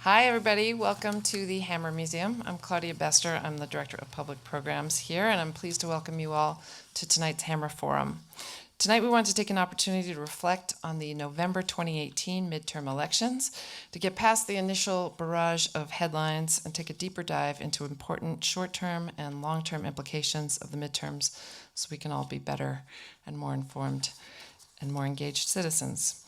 Hi, everybody. Welcome to the Hammer Museum. I'm Claudia Bester. I'm the Director of Public Programs here, and I'm pleased to welcome you all to tonight's Hammer Forum. Tonight, we want to take an opportunity to reflect on the November 2018 midterm elections, to get past the initial barrage of headlines and take a deeper dive into important short-term and long-term implications of the midterms so we can all be better and more informed and more engaged citizens.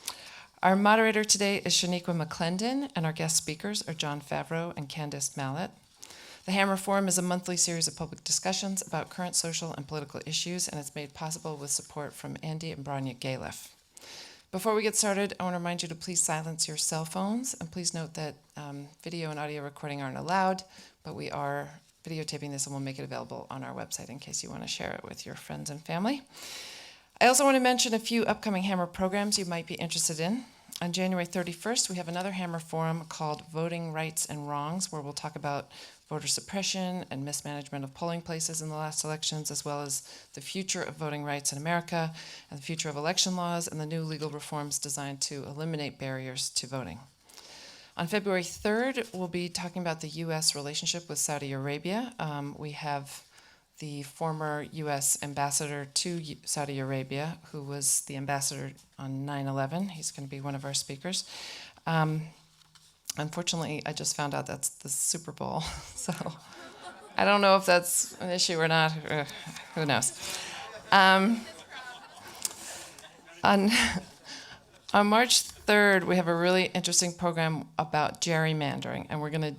Our moderator today is Shaniqua McClendon, and our guest speakers are John Favreau and Kandist Mallett. The Hammer Forum is a monthly series of public discussions about current social and political issues, and it's made possible with support from Andy and Branya Galef. Before we get started, I want to remind you to please silence your cell phones, and please note that video and audio recording aren't allowed, but we are videotaping this and we'll make it available on our website in case you want to share it with your friends and family. I also want to mention a few upcoming Hammer programs you might be interested in. On January 31st, we have another Hammer Forum called Voting Rights and Wrongs, where we'll talk about voter suppression and mismanagement of polling places in the last elections, as well as the future of voting rights in America and the future of election laws and the new legal reforms designed to eliminate barriers to voting. On February 3rd, we'll be talking about the U.S. relationship with Saudi Arabia. We have the former U.S. ambassador to Saudi Arabia, who was the ambassador on 9/11. He's going to be one of our speakers. Unfortunately, I just found out that's the Super Bowl, so I don't know if that's an issue or not. Who knows? On March 3rd, we have a really interesting program about gerrymandering, and we're going to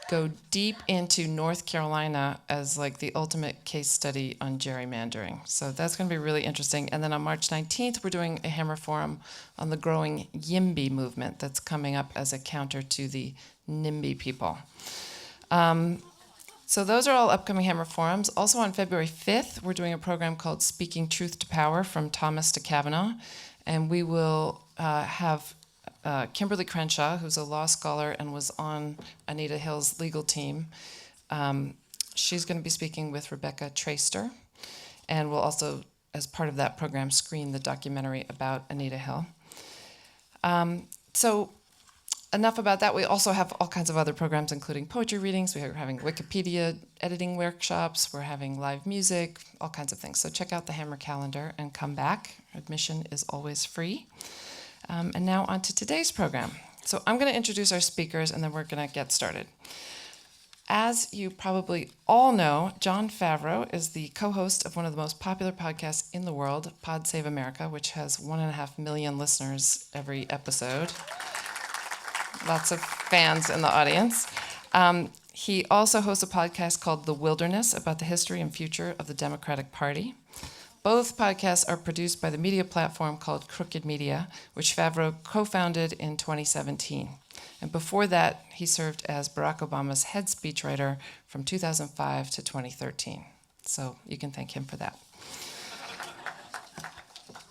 go deep into North Carolina as like the ultimate case study on gerrymandering. So that's going to be really interesting. And then on March 19th, we're doing a Hammer Forum on the growing YIMBY movement that's coming up as a counter to the NIMBY people. So those are all upcoming Hammer Forums. Also on February 5th, we're doing a program called Speaking Truth to Power, From Thomas to Kavanaugh. And we will have Kimberly Crenshaw, who's a law scholar and was on Anita Hill's legal team. She's going to be speaking with Rebecca Traister, and we'll also, as part of that program, screen the documentary about Anita Hill. So enough about that. We also have all kinds of other programs, including poetry readings. We're having Wikipedia editing workshops. We're having live music, all kinds of things. So check out the Hammer calendar and come back. Admission is always free. And now on to today's program. So I'm going to introduce our speakers, and then we're going to get started. As you probably all know, John Favreau is the co-host of one of the most popular podcasts in the world, Pod Save America, which has 1.5 million listeners every episode. Lots of fans in the audience. He also hosts a podcast called The Wilderness about the history and future of the Democratic Party. Both podcasts are produced by the media platform called Crooked Media, which Favreau co-founded in 2017. And before that, he served as Barack Obama's head speechwriter from 2005 to 2013. So you can thank him for that.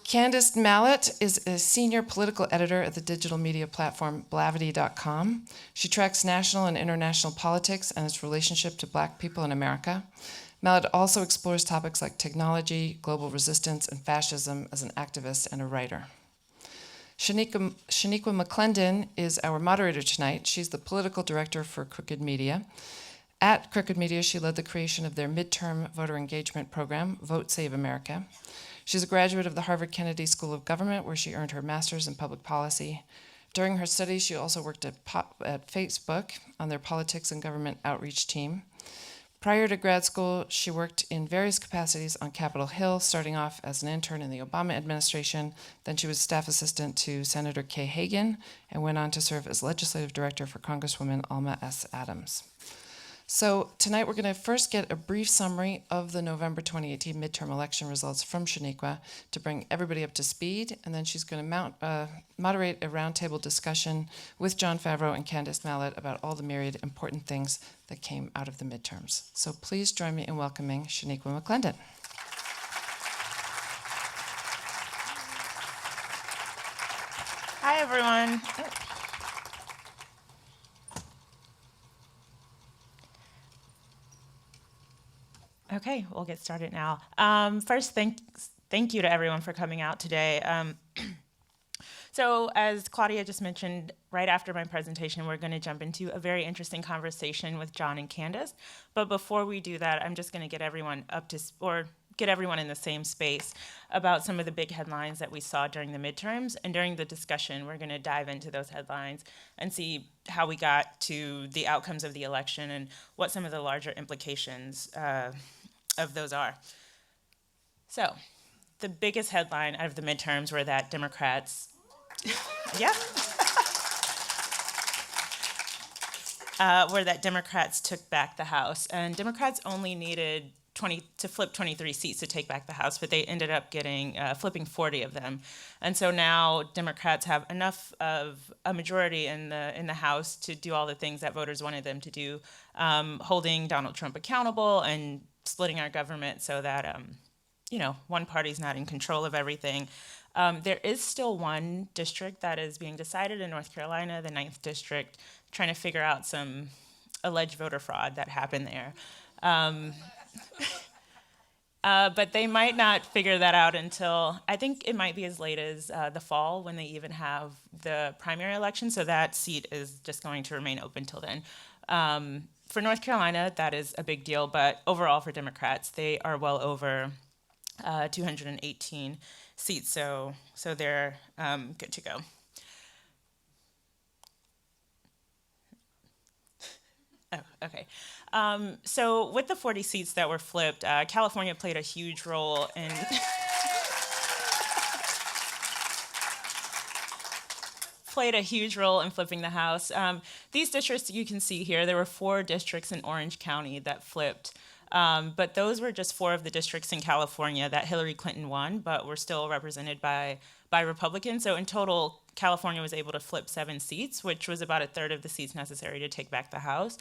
Kandist Mallett is a senior political editor at the digital media platform Blavity.com. She tracks national and international politics and its relationship to Black people in America. Mallett also explores topics like technology, global resistance, and fascism as an activist and a writer. Shaniqua McClendon is our moderator tonight. She's the political director for Crooked Media. At Crooked Media, she led the creation of their midterm voter engagement program, Vote Save America. She's a graduate of the Harvard Kennedy School of Government, where she earned her master's in public policy. During her studies, she also worked at Facebook on their politics and government outreach team. Prior to grad school, she worked in various capacities on Capitol Hill, starting off as an intern in the Obama administration. Then she was staff assistant to Senator Kay Hagan and went on to serve as legislative director for Congresswoman Alma S. Adams. So tonight we're going to first get a brief summary of the November 2018 midterm election results from Shaniqua to bring everybody up to speed, and then she's going to moderate a roundtable discussion with John Favreau and Kandist Mallett about all the myriad important things that came out of the midterms. So please join me in welcoming Shaniqua McClendon. Hi, everyone. Okay, we'll get started now. First, thank you to everyone for coming out today. So as Claudia just mentioned, right after my presentation, we're going to jump into a very interesting conversation with John and Kandist. But before we do that, I'm just going to get everyone get everyone in the same space about some of the big headlines that we saw during the midterms. And during the discussion, we're going to dive into those headlines and see how we got to the outcomes of the election and what some of the larger implications of those are. So the biggest headline out of the midterms were that Democrats, were that Democrats took back the House. And Democrats only needed to flip 23 seats to take back the House, but they ended up flipping 40 of them. And so now Democrats have enough of a majority in the House to do all the things that voters wanted them to do, holding Donald Trump accountable and splitting our government so that one party's not in control of everything. There is still one district that is being decided in North Carolina, the 9th district, trying to figure out some alleged voter fraud that happened there. But they might not figure that out until, I think it might be as late as the fall when they even have the primary election, so that seat is just going to remain open till then. For North Carolina, that is a big deal, but overall for Democrats, they are well over 218 seats, so they're good to go. Oh, okay. So with the 40 seats that were flipped, California played a huge role in flipping the House. These districts you can see here, there were 4 districts in Orange County that flipped. But those were just 4 of the districts in California that Hillary Clinton won, but were still represented by Republicans. So in total, California was able to flip 7 seats, which was about a third of the seats necessary to take back the House.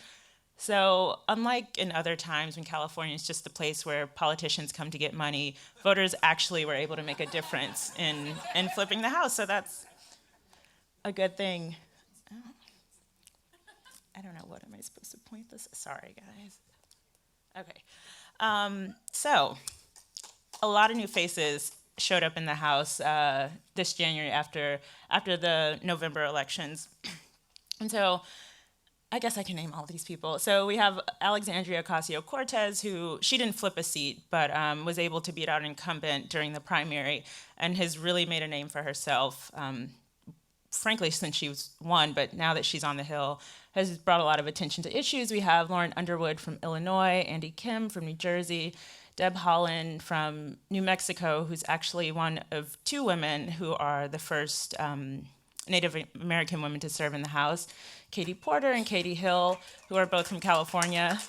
So unlike in other times when California is just the place where politicians come to get money, voters actually were able to make a difference in flipping the House. So that's a good thing. I don't know, what am I supposed to point this? Sorry, guys. Okay, so a lot of new faces showed up in the House this January after the November elections. And so I guess I can name all these people. So we have Alexandria Ocasio-Cortez, who, she didn't flip a seat, but was able to beat out an incumbent during the primary and has really made a name for herself, frankly, since she won, but now that she's on the Hill, has brought a lot of attention to issues. We have Lauren Underwood from Illinois, Andy Kim from New Jersey, Deb Haaland from New Mexico, who's actually one of 2 women who are the first Native American women to serve in the House, Katie Porter and Katie Hill, who are both from California,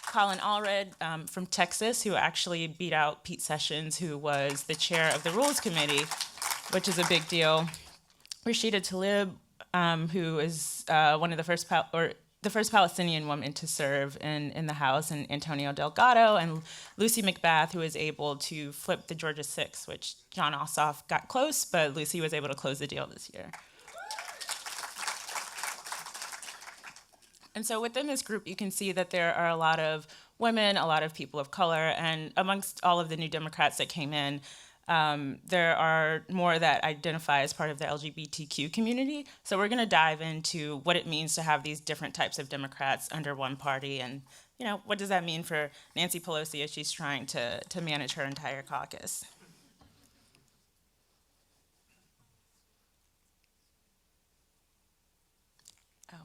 Colin Allred from Texas, who actually beat out Pete Sessions, who was the chair of the Rules Committee, which is a big deal. Rashida Tlaib, who is one of the first Palestinian woman to serve in the House, and Antonio Delgado, and Lucy McBath, who was able to flip the Georgia 6, which John Ossoff got close, but Lucy was able to close the deal this year. And so within this group, you can see that there are a lot of women, a lot of people of color, and amongst all of the new Democrats that came in, there are more that identify as part of the LGBTQ community. So we're going to dive into what it means to have these different types of Democrats under one party, and what does that mean for Nancy Pelosi as she's trying to manage her entire caucus. Oh,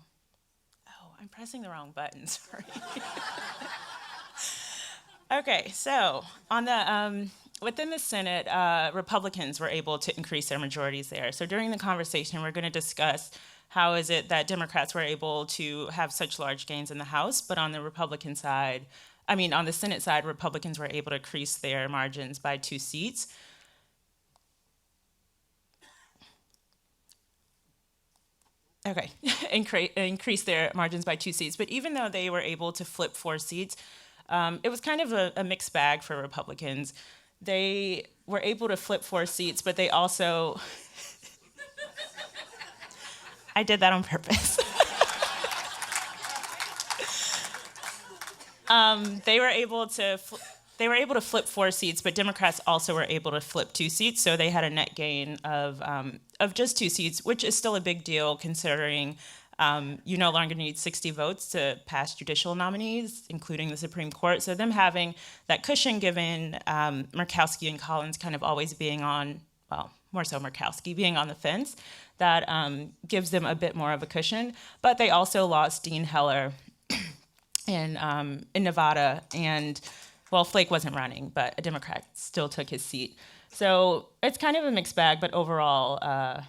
I'm pressing the wrong button, sorry. Okay, so on the within the Senate, Republicans were able to increase their majorities there. So during the conversation, we're going to discuss how is it that Democrats were able to have such large gains in the House, but on the on the Senate side, Republicans were able to increase their margins by 2 seats. Okay, increase their margins by 2 seats. But even though they were able to flip 4 seats, it was kind of a mixed bag for Republicans. They were able to flip 4 seats, but they also... I did that on purpose. They were able to flip 4 seats, but Democrats also were able to flip 2 seats, so they had a net gain of just 2 seats, which is still a big deal considering you no longer need 60 votes to pass judicial nominees, including the Supreme Court. So them having that cushion, given Murkowski and Collins kind of always being on, well, more so Murkowski being on the fence, that gives them a bit more of a cushion. But they also lost Dean Heller in Nevada, and, well, Flake wasn't running, but a Democrat still took his seat. So it's kind of a mixed bag, but overall,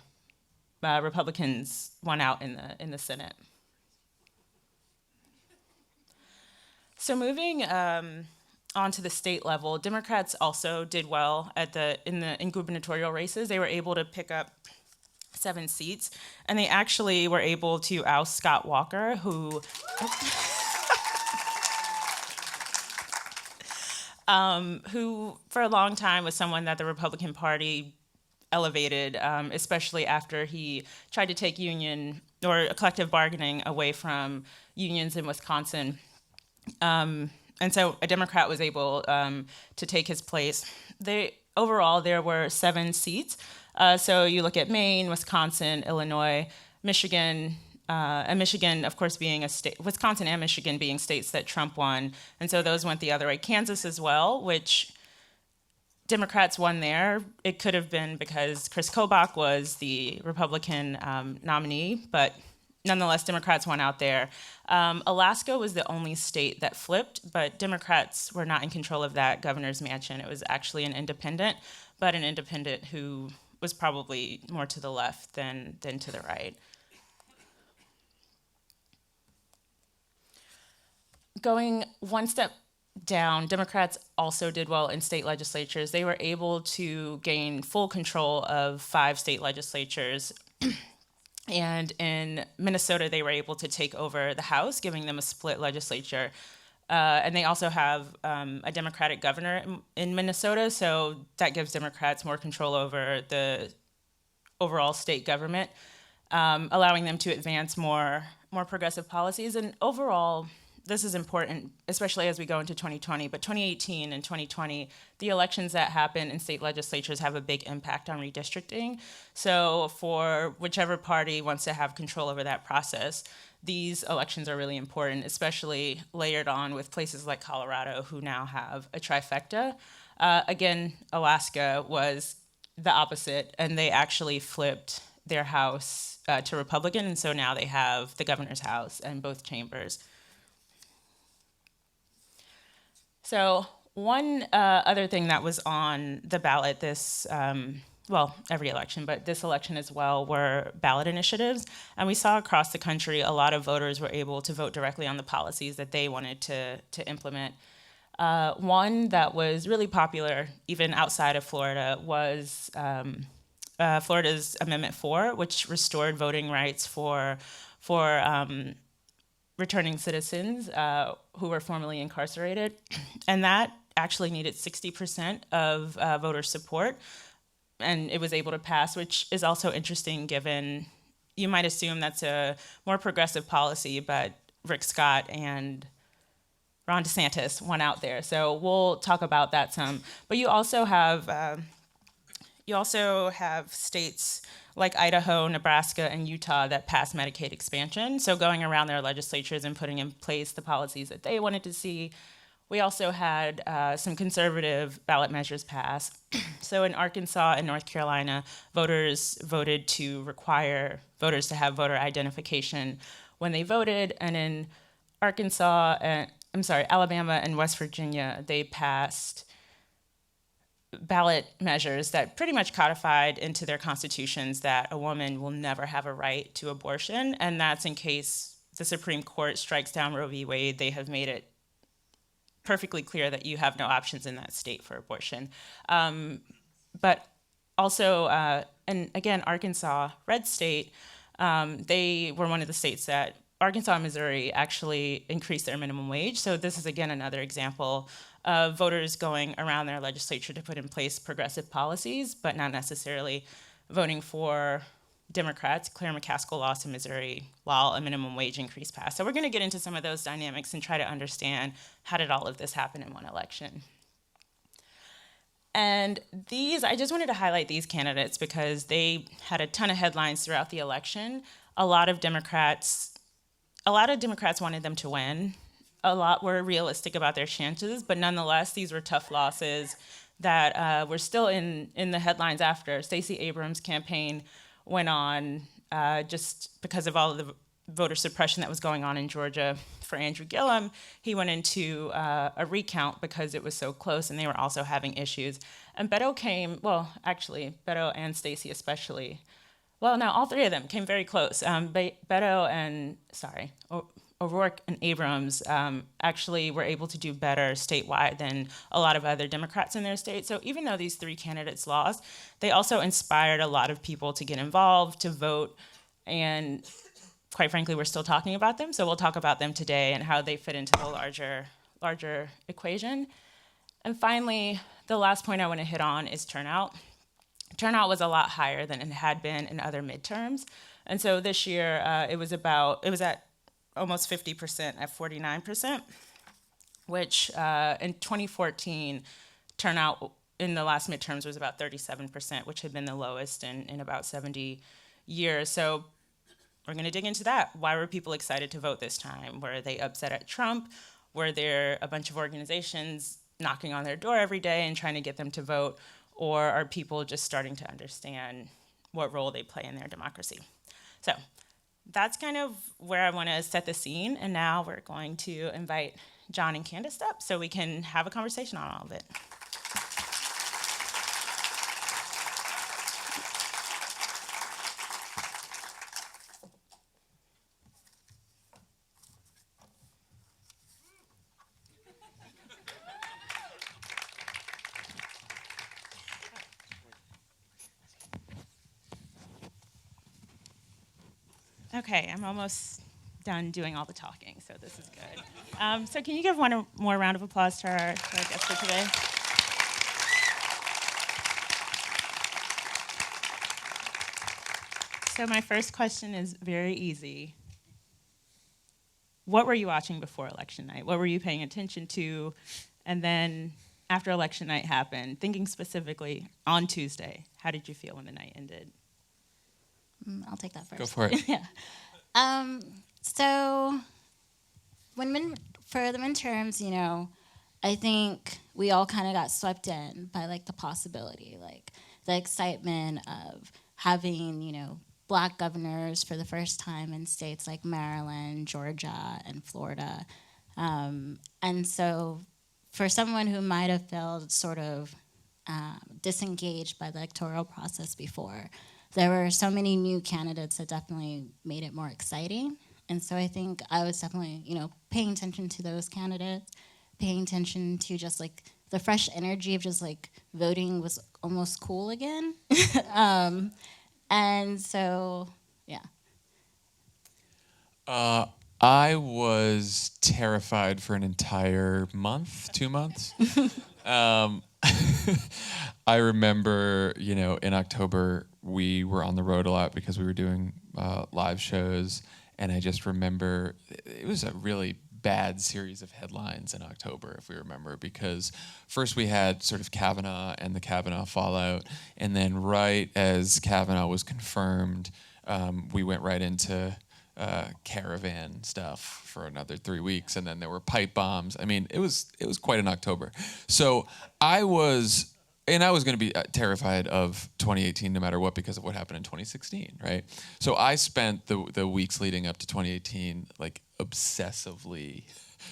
Republicans won out in the Senate. So moving on to the state level, Democrats also did well in gubernatorial races. They were able to pick up 7 seats, and they actually were able to oust Scott Walker, who for a long time was someone that the Republican Party elevated, especially after he tried to take union or collective bargaining away from unions in Wisconsin. And so a Democrat was able to take his place. Overall, there were 7 seats. So you look at Maine, Wisconsin, Illinois, Michigan, and Michigan, of course, being a state, Wisconsin and Michigan being states that Trump won. And so those went the other way. Kansas as well, which Democrats won there. It could have been because Chris Kobach was the Republican nominee, but nonetheless, Democrats won out there. Alaska was the only state that flipped, but Democrats were not in control of that governor's mansion. It was actually an independent, but an independent who was probably more to the left than to the right. Going one step down, Democrats also did well in state legislatures. They were able to gain full control of 5 state legislatures. And in Minnesota, they were able to take over the House, giving them a split legislature. And they also have a Democratic governor in Minnesota, so that gives Democrats more control over the overall state government, allowing them to advance more progressive policies. And overall, this is important, especially as we go into 2020, but 2018 and 2020, the elections that happen in state legislatures have a big impact on redistricting. So for whichever party wants to have control over that process, these elections are really important, especially layered on with places like Colorado, who now have a trifecta. Again, Alaska was the opposite, and they actually flipped their House to Republican, and so now they have the governor's house and both chambers. So one other thing that was on the ballot this, every election, but this election as well, were ballot initiatives. And we saw across the country a lot of voters were able to vote directly on the policies that they wanted to implement. One that was really popular, even outside of Florida, was Florida's Amendment 4, which restored voting rights for returning citizens who were formerly incarcerated. And that actually needed 60% of voter support, and it was able to pass, which is also interesting given you might assume that's a more progressive policy, but Rick Scott and Ron DeSantis went out there. So we'll talk about that some. But you also have states like Idaho, Nebraska, and Utah that passed Medicaid expansion. So going around their legislatures and putting in place the policies that they wanted to see. We also had some conservative ballot measures pass. So in Arkansas and North Carolina, voters voted to require voters to have voter identification when they voted. And in Alabama and West Virginia, they passed ballot measures that pretty much codified into their constitutions that a woman will never have a right to abortion, and that's in case the Supreme Court strikes down Roe v. Wade. They have made it perfectly clear that you have no options in that state for abortion. But also, and again, Arkansas, red state, they were one of the states that Arkansas and Missouri actually increased their minimum wage. So this is, again, another example of voters going around their legislature to put in place progressive policies, but not necessarily voting for Democrats. Claire McCaskill lost in Missouri while a minimum wage increase passed. So we're going to get into some of those dynamics and try to understand how did all of this happen in one election. And I just wanted to highlight these candidates because they had a ton of headlines throughout the election. A lot of Democrats wanted them to win. A lot were realistic about their chances, but nonetheless, these were tough losses that were still in the headlines after. Stacey Abrams' campaign went on just because of all of the voter suppression that was going on in Georgia. For Andrew Gillum, he went into a recount because it was so close, and they were also having issues. And Beto and Stacey especially, all three of them came very close. O'Rourke and Abrams actually were able to do better statewide than a lot of other Democrats in their state. So even though these three candidates lost, they also inspired a lot of people to get involved, to vote, and quite frankly, we're still talking about them. So we'll talk about them today and how they fit into the larger equation. And finally, the last point I want to hit on is turnout. Turnout was a lot higher than it had been in other midterms. And so this year, it was at almost 50% at 49%, which in 2014, turnout in the last midterms was about 37%, which had been the lowest in about 70 years. So we're going to dig into that. Why were people excited to vote this time? Were they upset at Trump? Were there a bunch of organizations knocking on their door every day and trying to get them to vote? Or are people just starting to understand what role they play in their democracy? So that's kind of where I want to set the scene. And now we're going to invite John and Kandist up so we can have a conversation on all of it. Okay, I'm almost done doing all the talking, so this is good. So can you give one more round of applause to our guest for today? So my first question is very easy. What were you watching before election night? What were you paying attention to? And then after election night happened, thinking specifically on Tuesday, how did you feel when the night ended? I'll take that first. Go for it. Yeah. So for the midterms, I think we all kind of got swept in by like the possibility, like the excitement of having, Black governors for the first time in states like Maryland, Georgia, and Florida. And so for someone who might have felt sort of disengaged by the electoral process before, there were so many new candidates that definitely made it more exciting. And so I think I was definitely, paying attention to those candidates, paying attention to just like the fresh energy of just like voting was almost cool again. And so, yeah. I was terrified for an entire month, 2 months. I remember, in October, we were on the road a lot because we were doing live shows, and I just remember it was a really bad series of headlines in October, if we remember, because first we had sort of Kavanaugh and the Kavanaugh fallout, and then right as Kavanaugh was confirmed, we went right into caravan stuff for another 3 weeks, and then there were pipe bombs. I mean, it was quite an October. So I was going to be terrified of 2018 no matter what because of what happened in 2016, right? So I spent the weeks leading up to 2018 like obsessively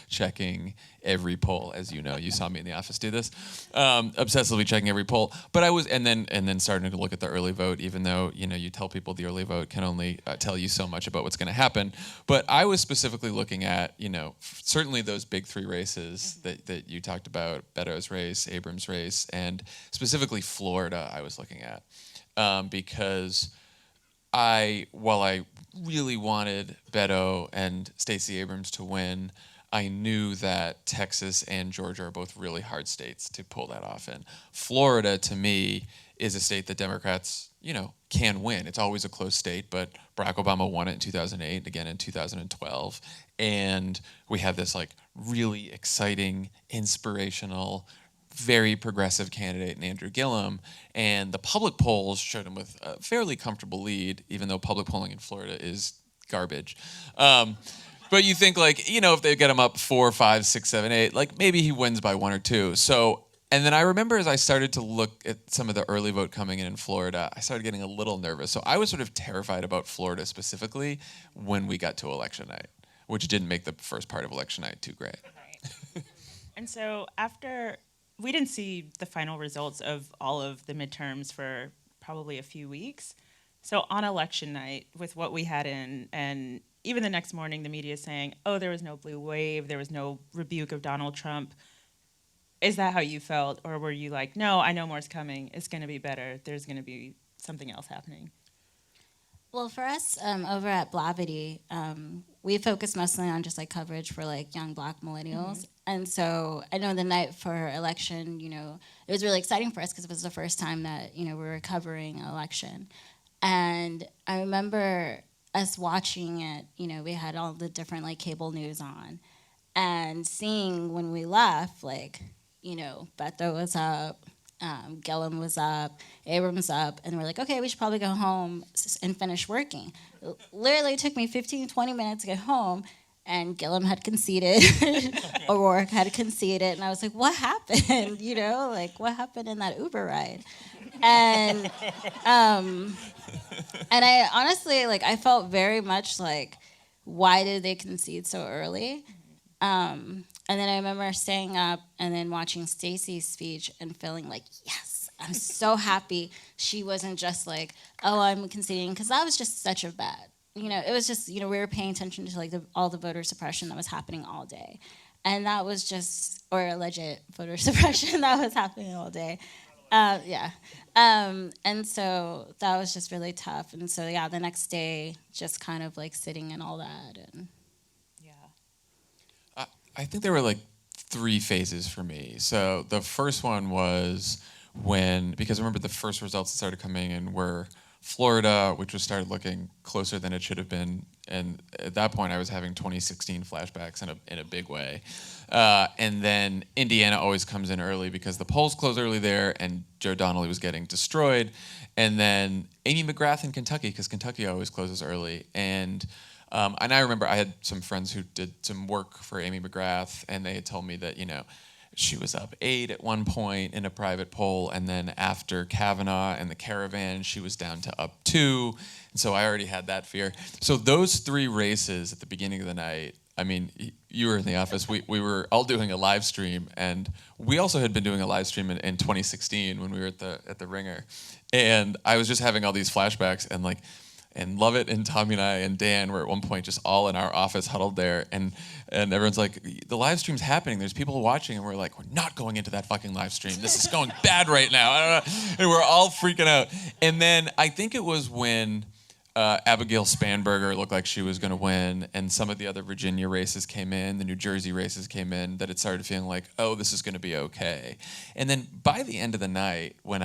checking every poll, as you know. You saw me in the office do this, obsessively checking every poll. But I was, and then starting to look at the early vote, even though you tell people the early vote can only tell you so much about what's going to happen. But I was specifically looking at, certainly those big three races that you talked about, Beto's race, Abrams' race, and specifically Florida. I was looking at because while I really wanted Beto and Stacey Abrams to win, I knew that Texas and Georgia are both really hard states to pull that off in. Florida, to me, is a state that Democrats, can win. It's always a close state, but Barack Obama won it in 2008, again in 2012. And we have this like really exciting, inspirational, very progressive candidate in Andrew Gillum, and the public polls showed him with a fairly comfortable lead, even though public polling in Florida is garbage. But you think, like, you know, if they get him up 4, 5, 6, 7, 8, like maybe he wins by 1 or 2. So, and then I remember as I started to look at some of the early vote coming in Florida, I started getting a little nervous. So I was sort of terrified about Florida specifically when we got to election night, which didn't make the first part of election night too great. Right. And so after, we didn't see the final results of all of the midterms for probably a few weeks. So on election night, with what we had in, and even the next morning, the media saying, oh, there was no blue wave, there was no rebuke of Donald Trump. Is that how you felt? Or were you like, no, I know more's coming, it's gonna be better, there's gonna be something else happening? Well, for us over at Blavity, we focus mostly on just like coverage for like young Black millennials. And so I know the night for election, you know, it was really exciting for us because it was the first time that, you know, we were covering an election. And I remember us watching it, you know, we had all the different like cable news on and seeing when we left, like, you know, Beto was up, Gillum was up, Abrams up, and we're like, okay, we should probably go home and finish working. Literally took me 15, 20 minutes to get home, and Gillum had conceded, O'Rourke had conceded, and I was like, what happened? You know, like, what happened in that Uber ride? And I honestly, like, I felt very much like, why did they concede so early? And then I remember staying up and then watching Stacey's speech and feeling like, yes, I'm so happy she wasn't just like, oh, I'm conceding, because that was just such a bad, you know, it was just, you know, we were paying attention to like all the voter suppression that was happening all day. And that was just, or alleged voter suppression that was happening all day. Yeah. And so that was just really tough. And so, yeah, the next day, just kind of like sitting in all that. And I think there were like 3 phases for me. So the first one was when, because I remember the first results that started coming in were Florida, which was started looking closer than it should have been. And at that point, I was having 2016 flashbacks in a big way. And then Indiana always comes in early because the polls close early there, and Joe Donnelly was getting destroyed. And then Amy McGrath in Kentucky, because Kentucky always closes early. And I remember I had some friends who did some work for Amy McGrath, and they had told me that, you know, she was up 8 at one point in a private poll, and then after Kavanaugh and the caravan, she was down to up 2. And so I already had that fear. So those 3 races at the beginning of the night, I mean, you were in the office. We were all doing a live stream, and we also had been doing a live stream in 2016 when we were at the Ringer. And I was just having all these flashbacks, and like, and Lovett and Tommy and I and Dan were at one point just all in our office huddled there, and everyone's like, the live stream's happening, there's people watching, and we're like, we're not going into that fucking live stream. This is going bad right now. I don't know. And we're all freaking out. And then I think it was when Abigail Spanberger looked like she was going to win, and some of the other Virginia races came in, the New Jersey races came in, that it started feeling like, oh, this is going to be okay. And then by the end of the night, when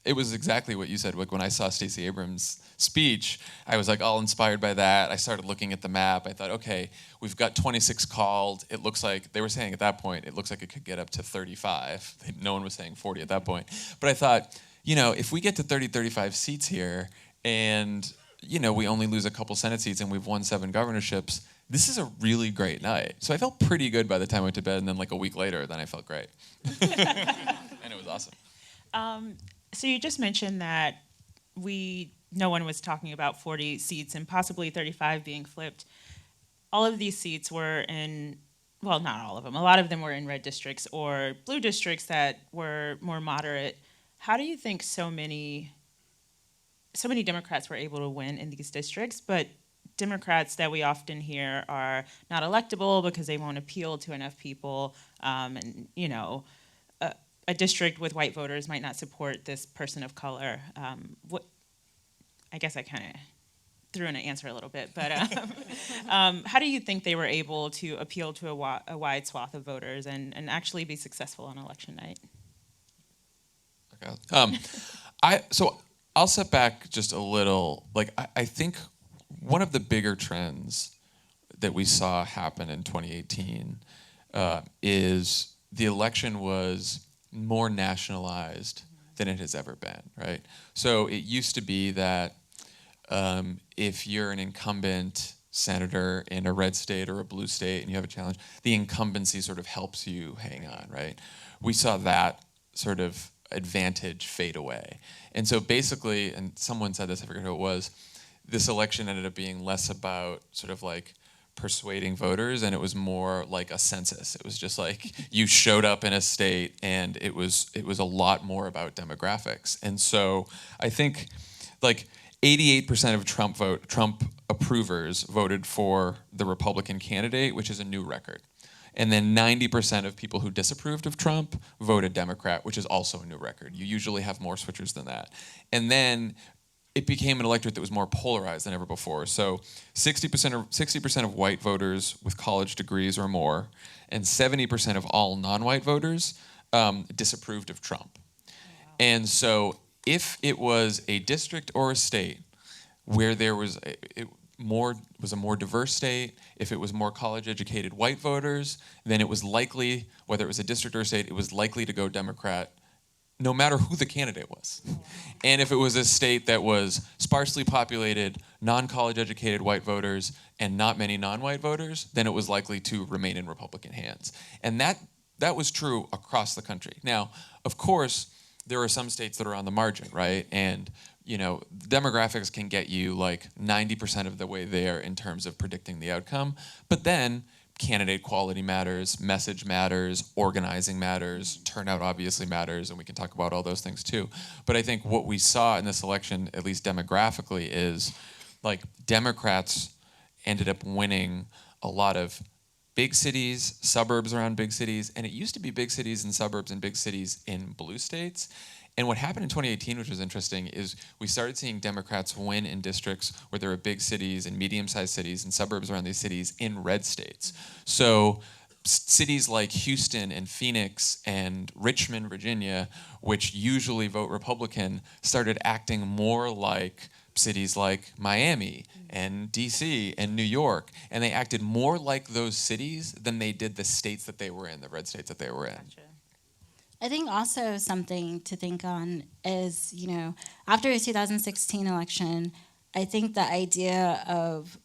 it was exactly what you said. Like when I saw Stacey Abrams' speech, I was like all inspired by that. I started looking at the map. I thought, okay, we've got 26 called. It looks like, they were saying at that point, it looks like it could get up to 35. No one was saying 40 at that point. But I thought, you know, if we get to 30, 35 seats here, and, you know, we only lose a couple Senate seats and we've won 7 governorships, this is a really great night. So I felt pretty good by the time I went to bed, and then like a week later, then I felt great. And it was awesome. So you just mentioned that no one was talking about 40 seats and possibly 35 being flipped. All of these seats were in, well, not all of them. A lot of them were in red districts or blue districts that were more moderate. How do you think so many Democrats were able to win in these districts, but Democrats that we often hear are not electable because they won't appeal to enough people, and, you know, a district with white voters might not support this person of color. I guess I kind of threw in an answer a little bit, but how do you think they were able to appeal to a wide swath of voters and actually be successful on election night? Okay. So I'll step back just a little. Like I think one of the bigger trends that we saw happen in 2018 is the election was more nationalized than it has ever been, right? So it used to be that if you're an incumbent senator in a red state or a blue state and you have a challenge, the incumbency sort of helps you hang on, right? We saw that sort of advantage fade away. And so basically, and someone said this, I forget who it was, this election ended up being less about sort of like persuading voters, and it was more like a census. It was just like you showed up in a state, and it was a lot more about demographics. And so I think like 88% of Trump approvers voted for the Republican candidate, which is a new record. And then 90% of people who disapproved of Trump voted Democrat, which is also a new record. You usually have more switchers than that. And then it became an electorate that was more polarized than ever before. So 60% of white voters with college degrees or more, and 70% of all non-white voters disapproved of Trump. Wow. And so if it was a district or a state where there was a more diverse state, if it was more college-educated white voters, then it was likely, whether it was a district or a state, it was likely to go Democrat, no matter who the candidate was. And if it was a state that was sparsely populated, non-college educated white voters, and not many non-white voters, then it was likely to remain in Republican hands. And that was true across the country. Now, of course, there are some states that are on the margin, right? And demographics can get you like 90% of the way there in terms of predicting the outcome. But then candidate quality matters, message matters, organizing matters, turnout obviously matters, and we can talk about all those things too. But I think what we saw in this election, at least demographically, is like Democrats ended up winning a lot of big cities, suburbs around big cities, and it used to be big cities and suburbs and big cities in blue states. And what happened in 2018, which was interesting, is we started seeing Democrats win in districts where there were big cities and medium-sized cities and suburbs around these cities in red states. So cities like Houston and Phoenix and Richmond, Virginia, which usually vote Republican, started acting more like cities like Miami and DC and New York. And they acted more like those cities than they did the states that they were in, the red states that they were in. Gotcha. I think also something to think on is, after the 2016 election, I think the idea of,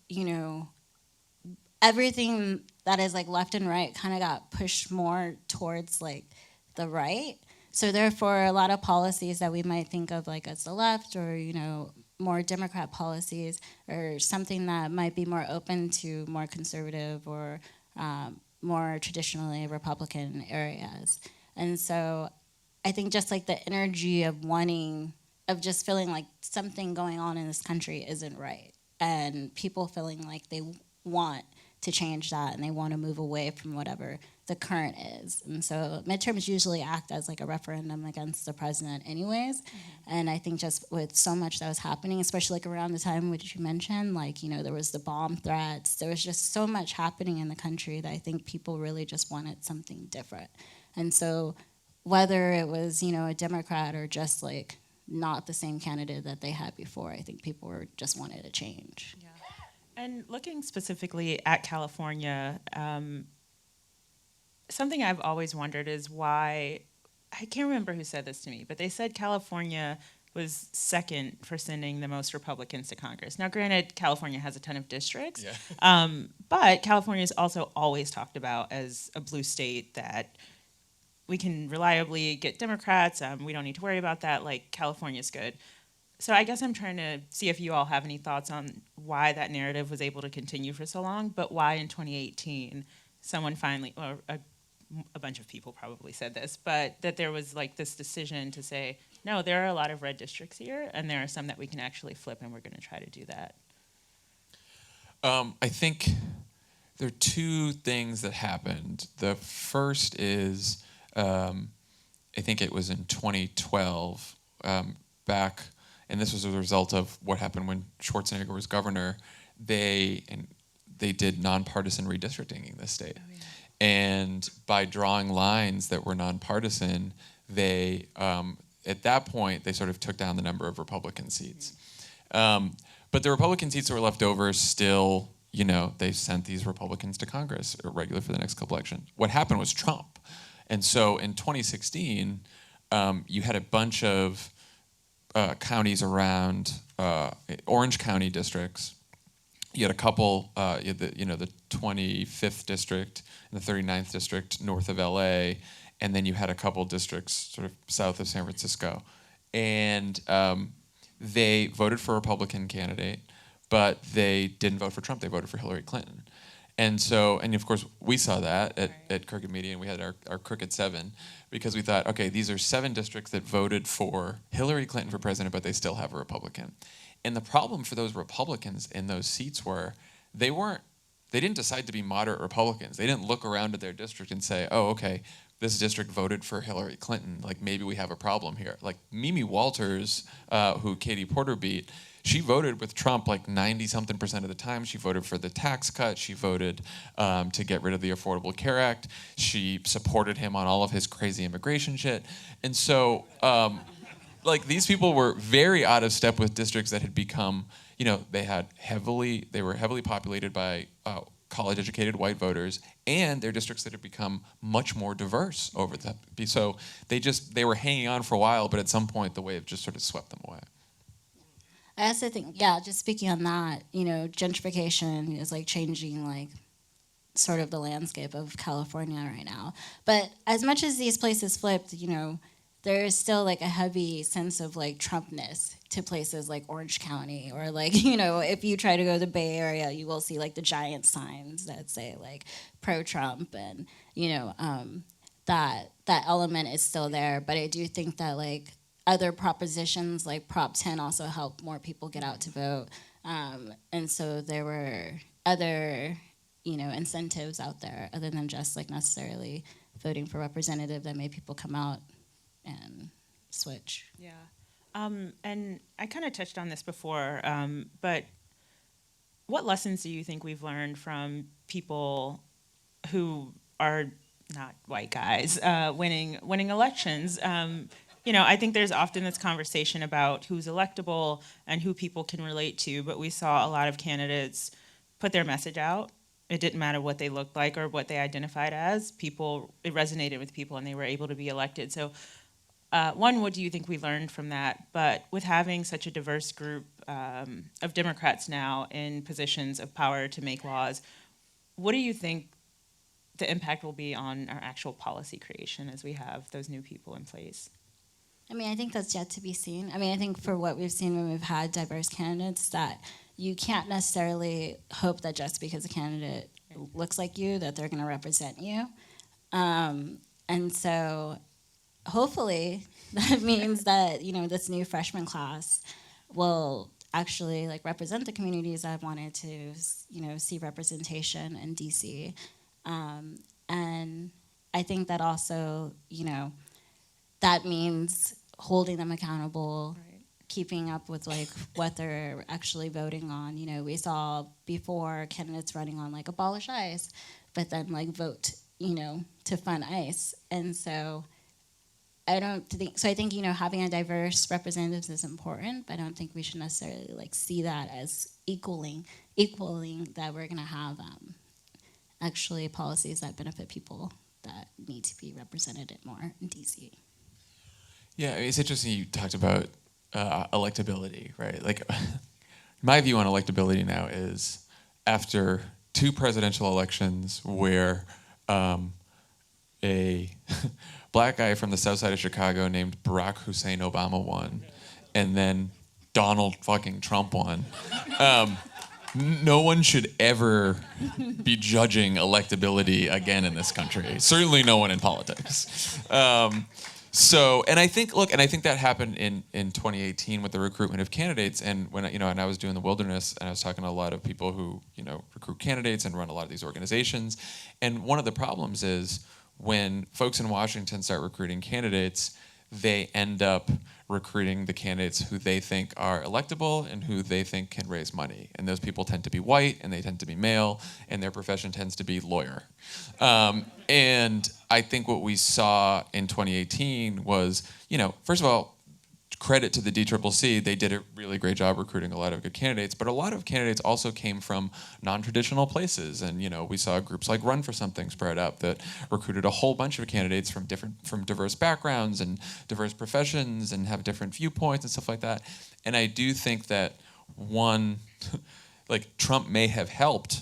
everything that is like left and right kind of got pushed more towards like the right. So therefore, a lot of policies that we might think of like as the left or, more Democrat policies or something that might be more open to more conservative or more traditionally Republican areas. And so I think just like the energy of just feeling like something going on in this country isn't right. And people feeling like they want to change that and they want to move away from whatever the current is. And so midterms usually act as like a referendum against the president anyways. Mm-hmm. And I think just with so much that was happening, especially like around the time which you mentioned, like, there was the bomb threats, there was just so much happening in the country that I think people really just wanted something different. And so whether it was, a Democrat or just like not the same candidate that they had before, I think people just wanted a change. Yeah. And looking specifically at California, something I've always wondered is why, I can't remember who said this to me, but they said California was second for sending the most Republicans to Congress. Now, granted, California has a ton of districts, but California is also always talked about as a blue state that we can reliably get Democrats. We don't need to worry about that. Like, California's good. So I guess I'm trying to see if you all have any thoughts on why that narrative was able to continue for so long, but why in 2018 someone finally, or a bunch of people probably said this, but that there was like this decision to say, no, there are a lot of red districts here, and there are some that we can actually flip, and we're going to try to do that. I think there are two things that happened. The first is, I think it was in 2012, back, and this was a result of what happened when Schwarzenegger was governor. They did nonpartisan redistricting in this state. Oh, yeah. And by drawing lines that were nonpartisan, they, at that point, they sort of took down the number of Republican seats. But the Republican seats that were left over still, they sent these Republicans to Congress regularly for the next couple elections. What happened was Trump. And so in 2016, you had a bunch of counties around Orange County districts. You had a couple, the 25th district and the 39th district north of LA, and then you had a couple districts sort of south of San Francisco. And they voted for a Republican candidate, but they didn't vote for Trump. They voted for Hillary Clinton. And so, and of course, we saw that at Crooked Media, and we had our Crooked 7, because we thought, okay, these are 7 districts that voted for Hillary Clinton for president, but they still have a Republican. And the problem for those Republicans in those seats were they didn't decide to be moderate Republicans. They didn't look around at their district and say, oh, okay, this district voted for Hillary Clinton. Like, maybe we have a problem here. Like Mimi Walters, who Katie Porter beat, she voted with Trump like 90-something% of the time. She voted for the tax cut. She voted to get rid of the Affordable Care Act. She supported him on all of his crazy immigration shit. And so, like, these people were very out of step with districts that had become, they were heavily populated by college-educated white voters, and they're districts that have become much more diverse over the. So they were hanging on for a while, but at some point the wave just sort of swept them away. I also think, yeah, just speaking on that, gentrification is like changing like sort of the landscape of California right now. But as much as these places flipped, there is still like a heavy sense of like Trumpness to places like Orange County, or like, if you try to go to the Bay Area, you will see like the giant signs that say like pro-Trump, and that element is still there. But I do think that like other propositions like Prop 10 also helped more people get out to vote. And so there were other, incentives out there other than just like necessarily voting for representative that made people come out and switch. Yeah. And I kind of touched on this before, but what lessons do you think we've learned from people who are not white guys winning elections? I think there's often this conversation about who's electable and who people can relate to, but we saw a lot of candidates put their message out. It didn't matter what they looked like or what they identified as. It resonated with people, and they were able to be elected. So, one, what do you think we learned from that? But with having such a diverse group of Democrats now in positions of power to make laws, what do you think the impact will be on our actual policy creation as we have those new people in place? I think that's yet to be seen. I think for what we've seen when we've had diverse candidates, that you can't necessarily hope that just because a candidate looks like you, that they're going to represent you. And so hopefully that means that, this new freshman class will actually like represent the communities I've wanted to, see representation in DC. And I think that also, that means holding them accountable, right, keeping up with like what they're actually voting on. We saw before candidates running on like abolish ICE, but then like vote, to fund ICE. And so I think, having a diverse representatives is important, but I don't think we should necessarily like see that as equaling that we're gonna have actually policies that benefit people that need to be represented more in DC. Yeah, it's interesting you talked about electability, right? Like, my view on electability now is after 2 presidential elections where a black guy from the south side of Chicago named Barack Hussein Obama won, and then Donald fucking Trump won. No one should ever be judging electability again in this country. Certainly no one in politics. And I think that happened in 2018 with the recruitment of candidates. And when and I was doing the Wilderness, and I was talking to a lot of people who recruit candidates and run a lot of these organizations. And one of the problems is when folks in Washington start recruiting candidates, they end up recruiting the candidates who they think are electable and who they think can raise money. And those people tend to be white, and they tend to be male, and their profession tends to be lawyer. And I think what we saw in 2018 was, first of all, credit to the DCCC, they did a really great job recruiting a lot of good candidates, but a lot of candidates also came from non-traditional places. And we saw groups like Run for Something spread up that recruited a whole bunch of candidates from diverse backgrounds and diverse professions and have different viewpoints and stuff like that. And I do think that one, like Trump may have helped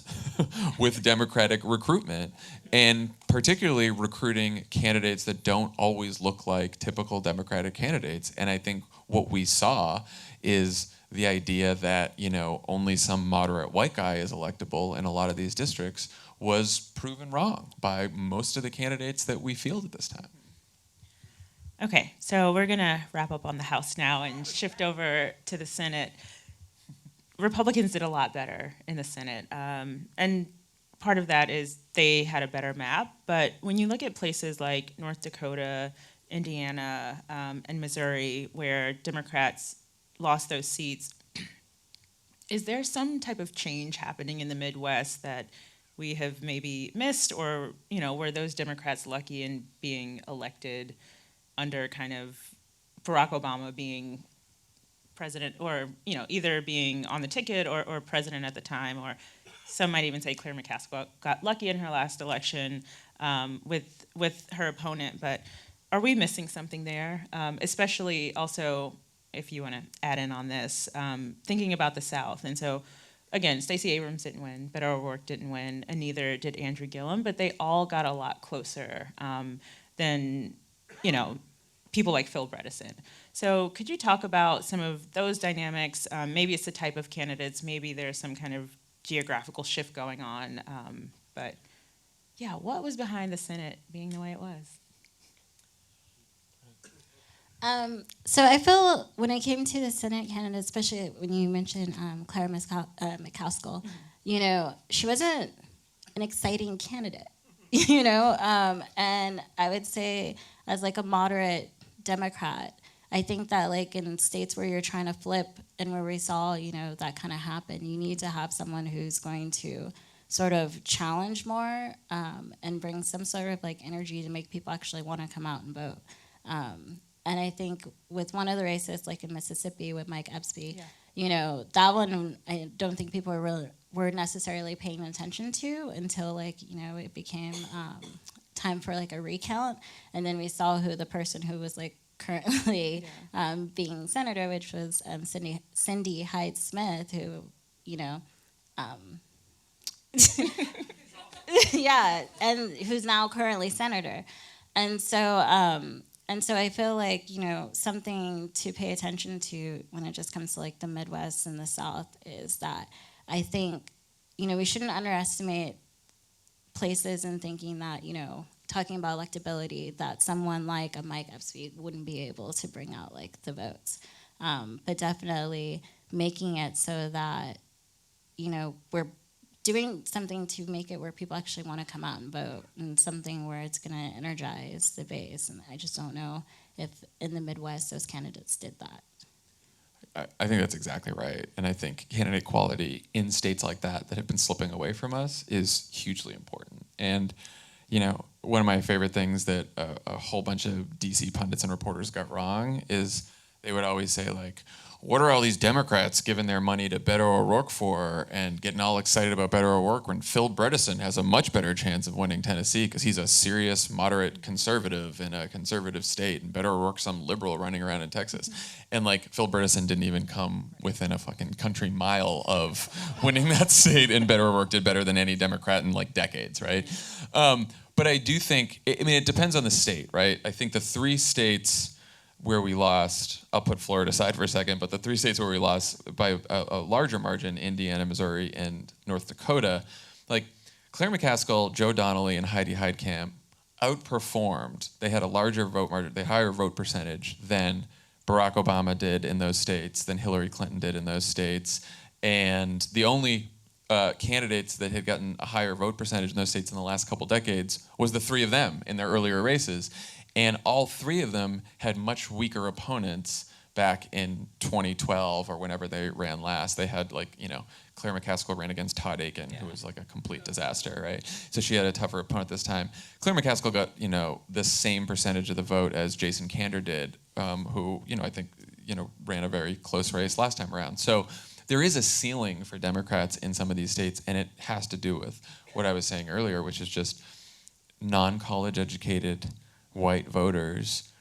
with Democratic recruitment, and particularly recruiting candidates that don't always look like typical Democratic candidates. And I think what we saw is the idea that, only some moderate white guy is electable in a lot of these districts was proven wrong by most of the candidates that we fielded this time. Okay, so we're gonna wrap up on the House now and shift over to the Senate. Republicans did a lot better in the Senate, and part of that is they had a better map. But when you look at places like North Dakota, Indiana, and Missouri, where Democrats lost those seats, is there some type of change happening in the Midwest that we have maybe missed, or were those Democrats lucky in being elected under kind of Barack Obama being president, or either being on the ticket or president at the time, or some might even say Claire McCaskill got lucky in her last election with her opponent. But are we missing something there? Especially also, if you want to add in on this, thinking about the South. And so, again, Stacey Abrams didn't win, Beto O'Rourke didn't win, and neither did Andrew Gillum, but they all got a lot closer than people like Phil Bredesen. So could you talk about some of those dynamics? Maybe it's the type of candidates, maybe there's some kind of geographical shift going on. But yeah, what was behind the Senate being the way it was? So I feel when it came to the Senate candidate, especially when you mentioned Claire McCaskill, she wasn't an exciting candidate, and I would say as like a moderate Democrat, I think that like in states where you're trying to flip and where we saw, that kind of happen, you need to have someone who's going to sort of challenge more and bring some sort of like energy to make people actually want to come out and vote. And I think with one of the races, like in Mississippi with Mike Epsby, that one I don't think people were necessarily paying attention to until like, it became time for like a recount. And then we saw who the person who was like currently being senator, which was Cindy Hyde-Smith, who, yeah, and who's now currently senator. And so I feel like, something to pay attention to when it just comes to like the Midwest and the South is that I think, we shouldn't underestimate places and thinking that, talking about electability, that someone like a Mike Epsby wouldn't be able to bring out like the votes. But definitely making it so that, we're doing something to make it where people actually want to come out and vote, and something where it's going to energize the base. And I just don't know if in the Midwest those candidates did that. I think that's exactly right. And I think candidate quality in states like that have been slipping away from us is hugely important. And, one of my favorite things that a whole bunch of DC pundits and reporters got wrong is they would always say, like, what are all these Democrats giving their money to Beto O'Rourke for and getting all excited about Beto O'Rourke when Phil Bredesen has a much better chance of winning Tennessee because he's a serious, moderate conservative in a conservative state, and Beto O'Rourke's some liberal running around in Texas. And like Phil Bredesen didn't even come within a fucking country mile of winning that state, and Beto O'Rourke did better than any Democrat in like decades, right? But I do think, it depends on the state, right? I think the three states where we lost, I'll put Florida aside for a second, but the three states where we lost by a larger margin, Indiana, Missouri, and North Dakota, like Claire McCaskill, Joe Donnelly, and Heidi Heitkamp outperformed. They had a larger vote margin, they higher vote percentage than Barack Obama did in those states, than Hillary Clinton did in those states. And the only candidates that had gotten a higher vote percentage in those states in the last couple decades was the three of them in their earlier races. And all three of them had much weaker opponents back in 2012 or whenever they ran last. They had Claire McCaskill ran against Todd Aiken, who was like a complete disaster, right? So she had a tougher opponent this time. Claire McCaskill got, the same percentage of the vote as Jason Kander did, who, I think ran a very close race last time around. So there is a ceiling for Democrats in some of these states, and it has to do with what I was saying earlier, which is just non-college educated white voters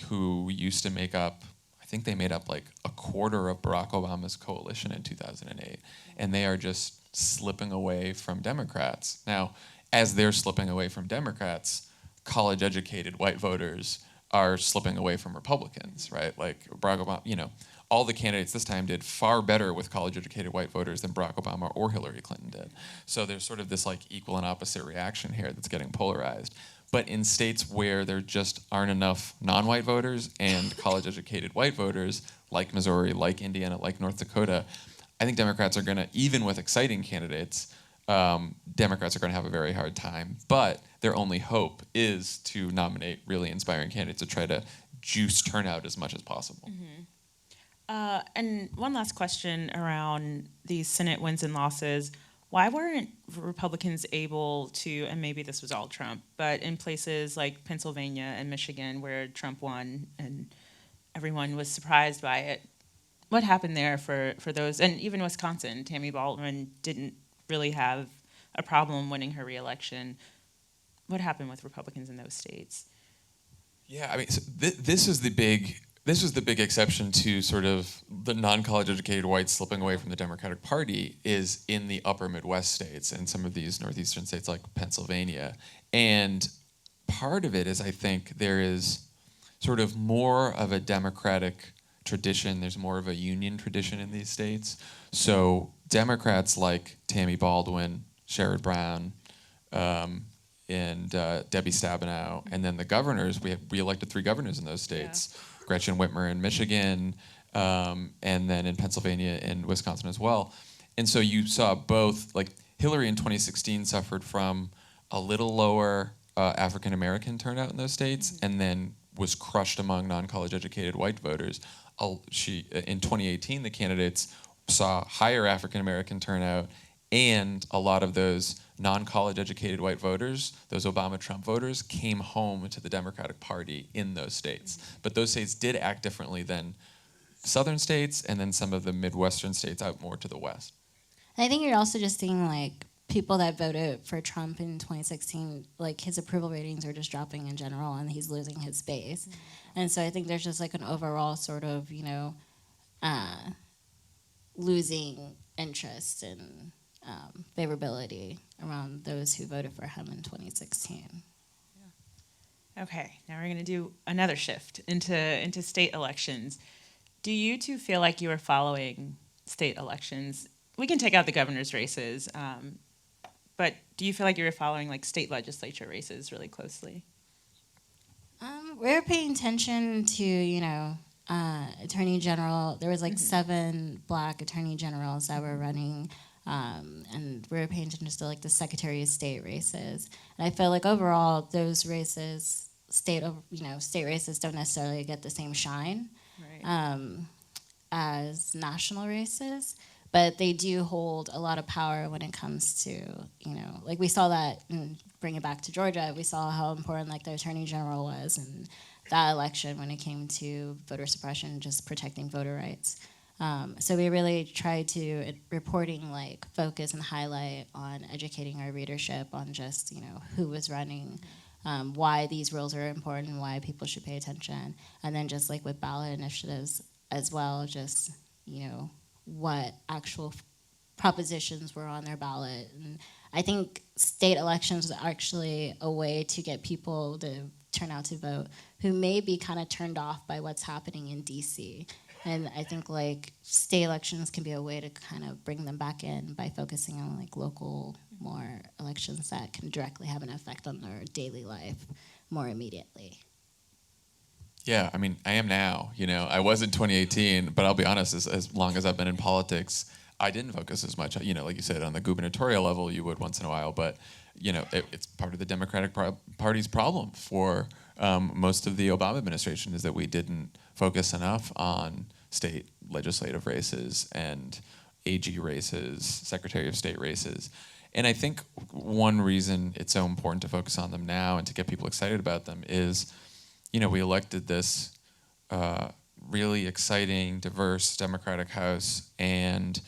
who used to make up, I think they made up like a quarter of Barack Obama's coalition in 2008, and they are just slipping away from Democrats. Now, as they're slipping away from Democrats, college-educated white voters are slipping away from Republicans, right? Like Barack Obama, all the candidates this time did far better with college-educated white voters than Barack Obama or Hillary Clinton did. So there's sort of this like equal and opposite reaction here that's getting polarized. But in states where there just aren't enough non-white voters and college-educated white voters, like Missouri, like Indiana, like North Dakota, I think Democrats are going to, even with exciting candidates, Democrats are going to have a very hard time. But their only hope is to nominate really inspiring candidates to try to juice turnout as much as possible. And one last question around these Senate wins and losses. Why weren't Republicans able to, and maybe this was all Trump, but in places like Pennsylvania and Michigan where Trump won and everyone was surprised by it, what happened there for those, and even Wisconsin, Tammy Baldwin didn't really have a problem winning her reelection. What happened with Republicans in those states? Yeah, I mean, so this was the big exception to sort of the non-college educated whites slipping away from the Democratic Party is in the upper Midwest states and some of these northeastern states like Pennsylvania. And part of it is, I think, there is sort of more of a Democratic tradition. There's more of a union tradition in these states. So Democrats like Tammy Baldwin, Sherrod Brown, and Debbie Stabenow, and then the governors, we elected 3 governors in those states. Yeah. Gretchen Whitmer in Michigan, and then in Pennsylvania and Wisconsin as well. And so you saw both, like Hillary in 2016 suffered from a little lower African American turnout in those states, and then was crushed among non-college educated white voters. In 2018, the candidates saw higher African American turnout, and a lot of those non-college educated white voters, those Obama-Trump voters, came home to the Democratic Party in those states. But those states did act differently than southern states and then some of the Midwestern states out more to the west. I think you're also just seeing like people that voted for Trump in 2016, like his approval ratings are just dropping in general and he's losing his base. And so I think there's just like an overall sort of, losing interest and favorability around those who voted for him in 2016. Okay, now we're going to do another shift into state elections. Do you two feel like you are following state elections? We can take out the governor's races, but do you feel like you were following like state legislature races really closely? We're paying attention to, attorney general. There was like 7 black attorney generals that were running. And we're paying attention to like the Secretary of State races. And I feel like overall those races, state races don't necessarily get the same shine as national races, but they do hold a lot of power when it comes to, like we saw that, bring it back to Georgia, we saw how important like the Attorney General was in that election when it came to voter suppression, just protecting voter rights. So we really tried to, reporting, like, focus and highlight on educating our readership on just, who was running, why these rules are important, why people should pay attention, and then just, like, with ballot initiatives as well, just, what actual propositions were on their ballot. And I think state elections was actually a way to get people to turn out to vote who may be kind of turned off by what's happening in D.C., and I think like state elections can be a way to kind of bring them back in by focusing on like local more elections that can directly have an effect on their daily life more immediately. Yeah, I mean, I am now. I was in 2018, but I'll be honest, as long as I've been in politics, I didn't focus as much, like you said, on the gubernatorial level, you would once in a while, but, it's part of the Democratic Party's problem for most of the Obama administration is that we didn't focus enough on state legislative races and AG races, Secretary of State races. And I think one reason it's so important to focus on them now and to get people excited about them is, we elected this really exciting, diverse Democratic House, and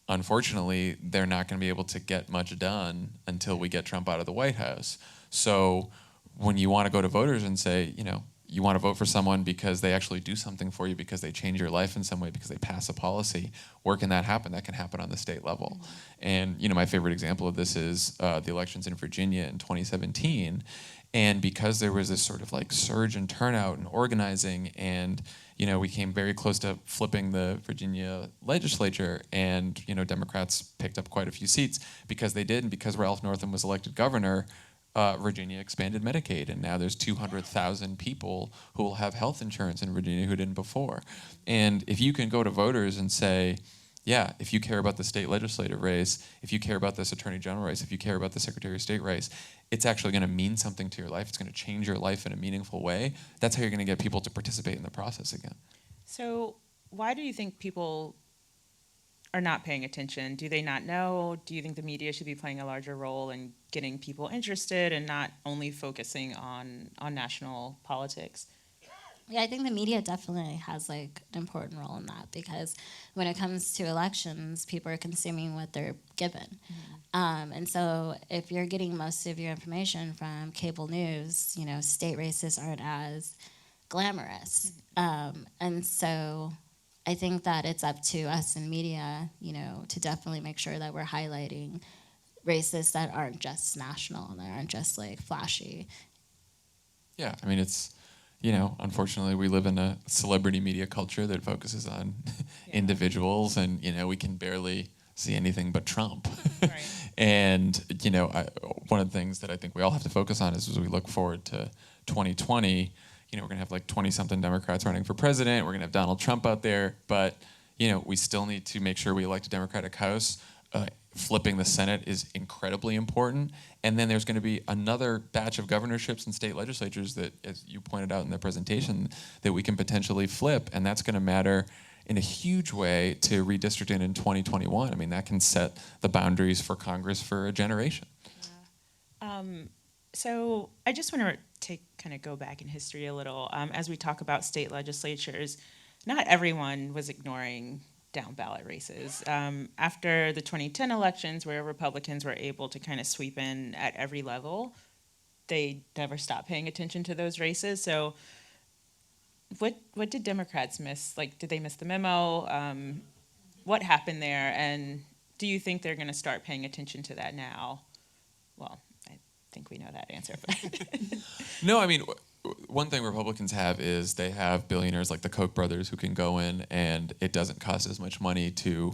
unfortunately, they're not going to be able to get much done until we get Trump out of the White House. So when you want to go to voters and say, you want to vote for someone because they actually do something for you, because they change your life in some way, because they pass a policy, where can that happen? That can happen on the state level. And my favorite example of this is the elections in Virginia in 2017. And because there was this sort of like surge in turnout and organizing, and we came very close to flipping the Virginia legislature, and Democrats picked up quite a few seats because they did, and because Ralph Northam was elected governor. Virginia expanded Medicaid, and now there's 200,000 people who will have health insurance in Virginia who didn't before. And if you can go to voters and say, yeah, if you care about the state legislative race, if you care about this attorney general race, if you care about the secretary of state race, it's actually going to mean something to your life. It's going to change your life in a meaningful way. That's how you're going to get people to participate in the process again. So why do you think people are not paying attention? Do they not know? Do you think the media should be playing a larger role in getting people interested and not only focusing on national politics? Yeah, I think the media definitely has like an important role in that, because when it comes to elections, people are consuming what they're given. And so if you're getting most of your information from cable news, state races aren't as glamorous. And so I think that it's up to us in media, to definitely make sure that we're highlighting races that aren't just national and that aren't just like flashy. Yeah, I mean, it's, unfortunately we live in a celebrity media culture that focuses on individuals, and, we can barely see anything but Trump. Right. And, one of the things that I think we all have to focus on is as we look forward to 2020, we're going to have like 20-something Democrats running for president. We're going to have Donald Trump out there. But, we still need to make sure we elect a Democratic House. Flipping the Senate is incredibly important. And then there's going to be another batch of governorships and state legislatures that, as you pointed out in the presentation, that we can potentially flip. And that's going to matter in a huge way to redistricting in 2021. I mean, that can set the boundaries for Congress for a generation. Yeah. So I just want to kind of go back in history a little. As we talk about state legislatures, not everyone was ignoring down ballot races. After the 2010 elections, where Republicans were able to kind of sweep in at every level, they never stopped paying attention to those races. So what did Democrats miss? Like, did they miss the memo? What happened there? And do you think they're going to start paying attention to that now? Well, I think we know that answer. No, I mean, one thing Republicans have is they have billionaires like the Koch brothers who can go in, and it doesn't cost as much money to,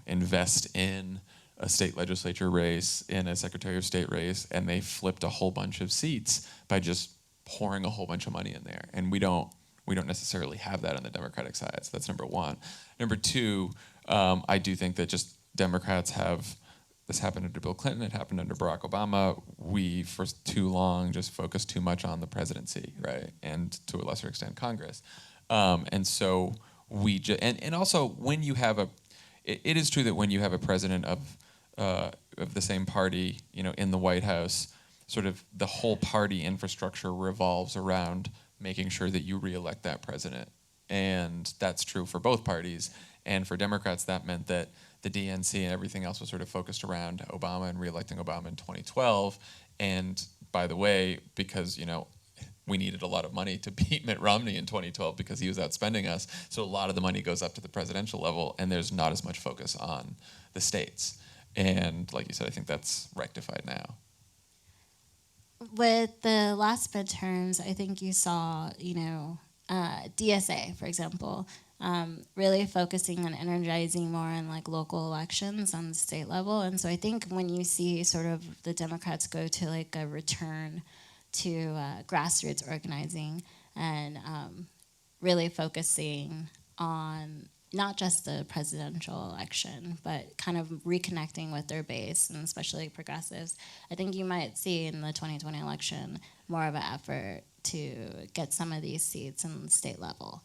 invest in a state legislature race, in a secretary of state race, and they flipped a whole bunch of seats by just pouring a whole bunch of money in there. And we don't necessarily have that on the Democratic side. So that's number one. Number two, I do think that just Democrats have. This happened under Bill Clinton. It happened under Barack Obama. We, for too long, just focused too much on the presidency, right, and to a lesser extent, Congress. And so we and also when you have it is true that when you have a president of the same party, in the White House, sort of the whole party infrastructure revolves around making sure that you reelect that president, and that's true for both parties. And for Democrats, that meant that the DNC and everything else was sort of focused around Obama and reelecting Obama in 2012. And by the way, because, we needed a lot of money to beat Mitt Romney in 2012 because he was outspending us. So a lot of the money goes up to the presidential level, and there's not as much focus on the states. And like you said, I think that's rectified now. With the last midterms, I think you saw, DSA, for example, really focusing on energizing more on like local elections on the state level. And so I think when you see sort of the Democrats go to like a return to grassroots organizing and really focusing on not just the presidential election, but kind of reconnecting with their base, and especially progressives, I think you might see in the 2020 election more of an effort to get some of these seats in the state level.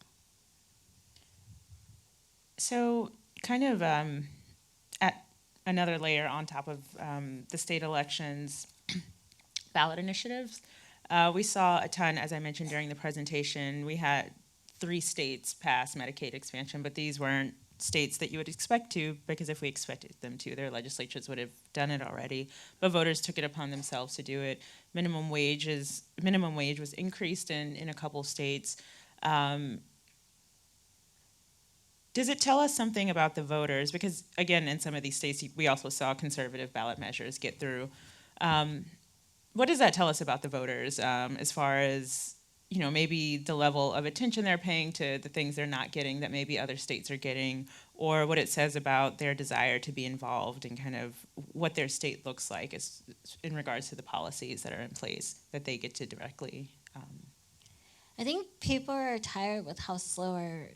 So kind of at another layer on top of the state elections, ballot initiatives, we saw a ton, as I mentioned during the presentation. We had 3 states pass Medicaid expansion, but these weren't states that you would expect to, because if we expected them to, their legislatures would have done it already. But voters took it upon themselves to do it. Minimum wage was increased in a couple states. Does it tell us something about the voters? Because again, in some of these states, we also saw conservative ballot measures get through. What does that tell us about the voters, as far as, you know, maybe the level of attention they're paying to the things they're not getting that maybe other states are getting, or what it says about their desire to be involved and kind of what their state looks like as, in regards to the policies that are in place that they get to directly? I think people are tired with how slow our,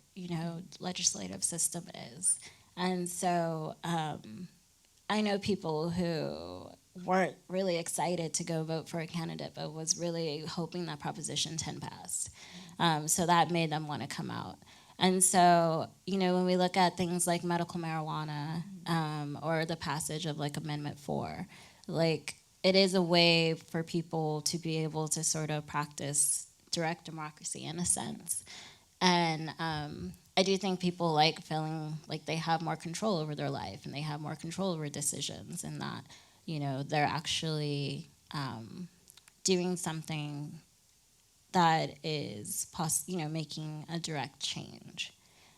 legislative system is. And so I know people who weren't really excited to go vote for a candidate, but was really hoping that Proposition 10 passed. So that made them want to come out. And so, when we look at things like medical marijuana or the passage of like Amendment 4, like it is a way for people to be able to sort of practice direct democracy in a sense. And I do think people like feeling like they have more control over their life and they have more control over decisions, and that they're actually doing something that is making a direct change.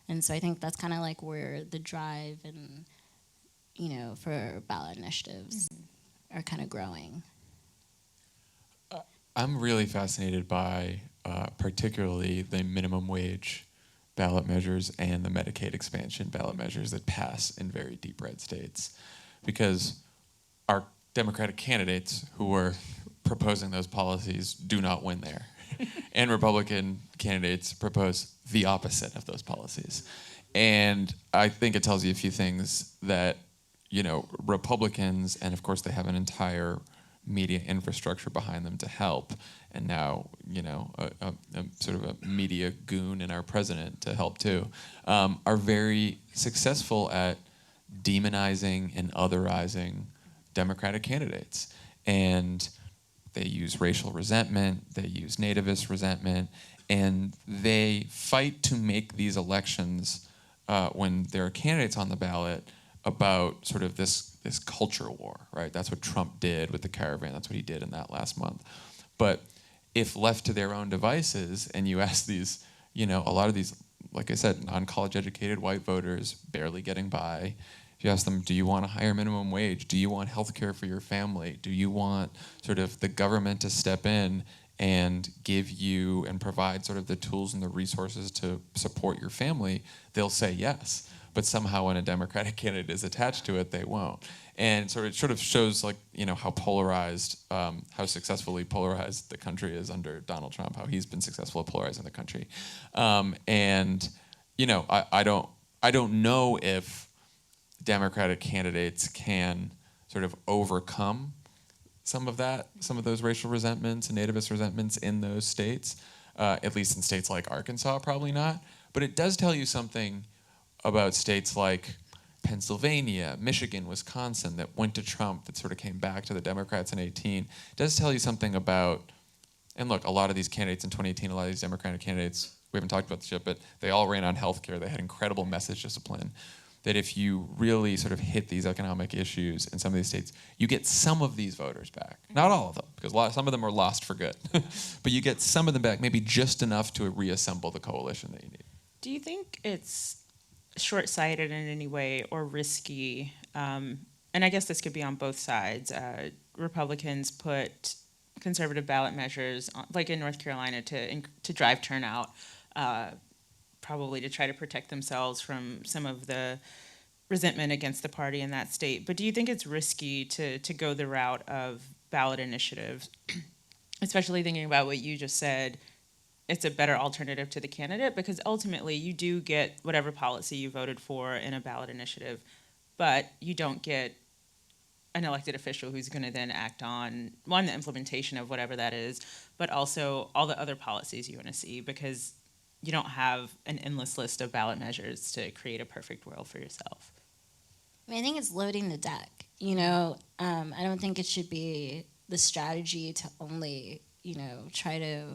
And so I think that's kind of like where the drive and for ballot initiatives are kind of growing. I'm really fascinated by particularly the minimum wage ballot measures and the Medicaid expansion ballot measures that pass in very deep red states, because our Democratic candidates who are proposing those policies do not win there. And Republican candidates propose the opposite of those policies. And I think it tells you a few things that, Republicans, and of course they have an entire media infrastructure behind them to help, and now, a sort of a media goon in our president to help too, are very successful at demonizing and otherizing Democratic candidates. And they use racial resentment, they use nativist resentment, and they fight to make these elections, when there are candidates on the ballot, about sort of this culture war, right? That's what Trump did with the caravan. That's what he did in that last month. But if left to their own devices, and you ask these, a lot of these, like I said, non-college educated white voters barely getting by, if you ask them, do you want a higher minimum wage? Do you want health care for your family? Do you want sort of the government to step in and give you and provide sort of the tools and the resources to support your family? They'll say yes. But somehow when a Democratic candidate is attached to it, they won't. And it sort of shows how polarized, how successfully polarized the country is under Donald Trump, how he's been successful at polarizing the country. I don't know if Democratic candidates can sort of overcome some of those racial resentments and nativist resentments in those states, at least in states like Arkansas, probably not. But it does tell you something about states like Pennsylvania, Michigan, Wisconsin, that went to Trump, that sort of came back to the Democrats in 2018. It does tell you something about, and look, a lot of these candidates in 2018, a lot of these Democratic candidates, we haven't talked about this yet, but they all ran on healthcare. They had incredible message discipline. That if you really sort of hit these economic issues in some of these states, you get some of these voters back. Not all of them, because some of them are lost for good. But you get some of them back, maybe just enough to reassemble the coalition that you need. Do you think it's short-sighted in any way or risky? And I guess this could be on both sides. Republicans put conservative ballot measures, like in North Carolina, to drive turnout, probably to try to protect themselves from some of the resentment against the party in that state. But do you think it's risky to go the route of ballot initiatives, especially thinking about what you just said? It's a better alternative to the candidate, because ultimately you do get whatever policy you voted for in a ballot initiative, but you don't get an elected official who's going to then act on, one, the implementation of whatever that is, but also all the other policies you want to see, because you don't have an endless list of ballot measures to create a perfect world for yourself. I think it's loading the deck. I don't think it should be the strategy to only, try to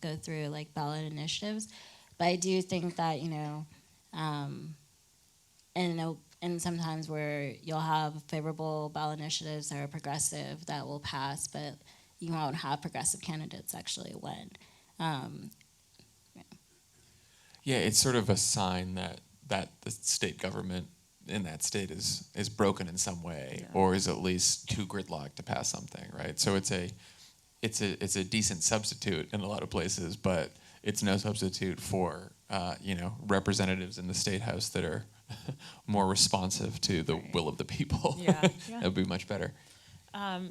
go through like ballot initiatives. But I do think that, and sometimes where you'll have favorable ballot initiatives that are progressive that will pass, but you won't have progressive candidates actually win. Yeah, it's sort of a sign that the state government in that state is broken in some way, or is at least too gridlocked to pass something, right? So it's a decent substitute in a lot of places, but it's no substitute for representatives in the state house that are more responsive to the will of the people. Yeah. That would be much better.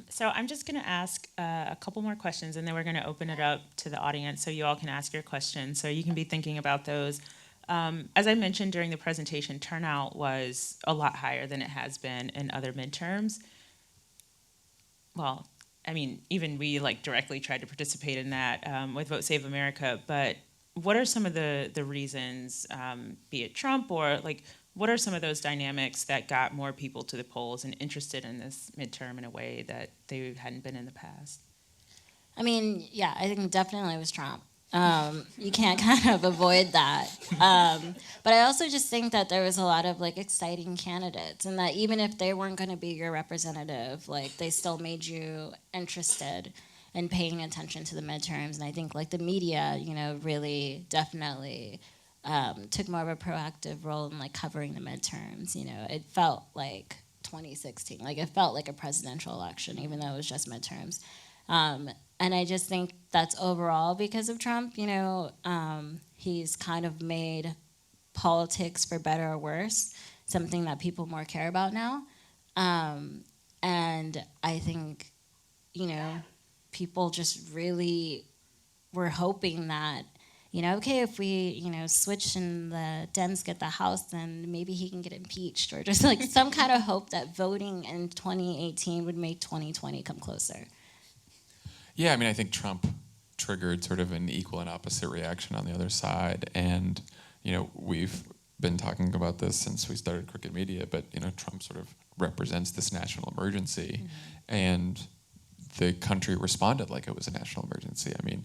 So I'm just going to ask a couple more questions, and then we're going to open it up to the audience so you all can ask your questions. So you can be thinking about those. As I mentioned during the presentation, turnout was a lot higher than it has been in other midterms. Well, I mean, even we directly tried to participate in that with Vote Save America. But what are some of the reasons, be it Trump or what are some of those dynamics that got more people to the polls and interested in this midterm in a way that they hadn't been in the past? I mean, yeah, I think definitely it was Trump. You can't kind of avoid that. But I also just think that there was a lot of exciting candidates, and that even if they weren't going to be your representative, they still made you interested in paying attention to the midterms. And I think the media, really definitely took more of a proactive role in covering the midterms. It felt like 2016, it felt like a presidential election, even though it was just midterms. And I just think that's overall because of Trump. He's kind of made politics, for better or worse, something that people more care about now. And I think, people just really were hoping that, okay, if we, switch and the Dems get the House, then maybe he can get impeached, or just some kind of hope that voting in 2018 would make 2020 come closer. Yeah, I mean, I think Trump triggered sort of an equal and opposite reaction on the other side. And, we've been talking about this since we started Crooked Media, but, Trump sort of represents this national emergency. Mm-hmm. And the country responded like it was a national emergency. I mean,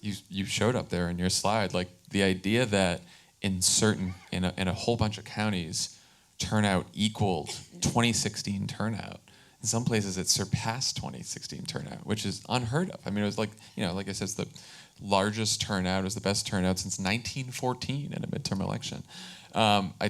you showed up there in your slide, the idea that in a whole bunch of counties, turnout equaled 2016 turnout. In some places, it surpassed 2016 turnout, which is unheard of. I mean, it was like I said, it's the largest turnout. It was the best turnout since 1914 in a midterm election. I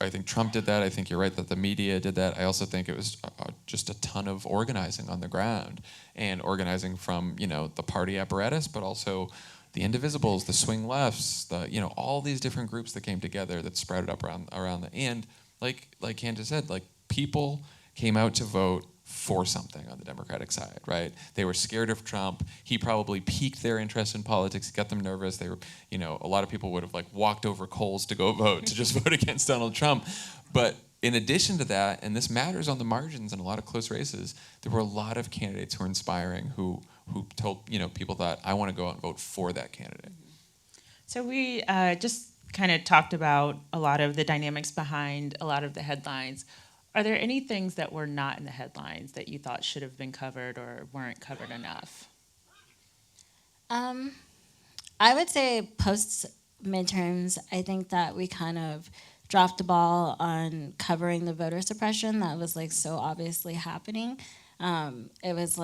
think Trump did that. I think you're right that the media did that. I also think it was just a ton of organizing on the ground, and organizing from the party apparatus, but also the Indivisibles, the swing lefts, all these different groups that came together that sprouted up around the and like Kandist said, people came out to vote for something on the Democratic side, right? They were scared of Trump. He probably piqued their interest in politics, got them nervous. They were, a lot of people would have walked over coals to go vote, to just vote against Donald Trump. But in addition to that, and this matters on the margins in a lot of close races, there were a lot of candidates who were inspiring, who told, people thought, I want to go out and vote for that candidate. So we just kind of talked about a lot of the dynamics behind a lot of the headlines. Are there any things that were not in the headlines that you thought should have been covered or weren't covered enough? I would say post midterms, I think that we kind of dropped the ball on covering the voter suppression that was so obviously happening. It was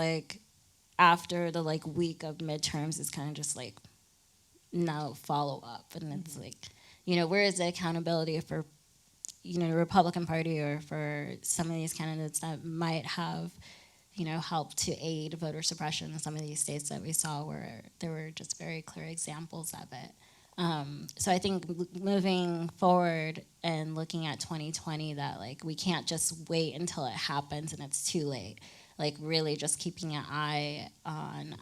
after the week of midterms, it's kind of just no follow up, and it's where is the accountability for the Republican Party or for some of these candidates that might have, helped to aid voter suppression in some of these states that we saw where there were just very clear examples of it. So I think moving forward and looking at 2020, that we can't just wait until it happens and it's too late. Really just keeping an eye on,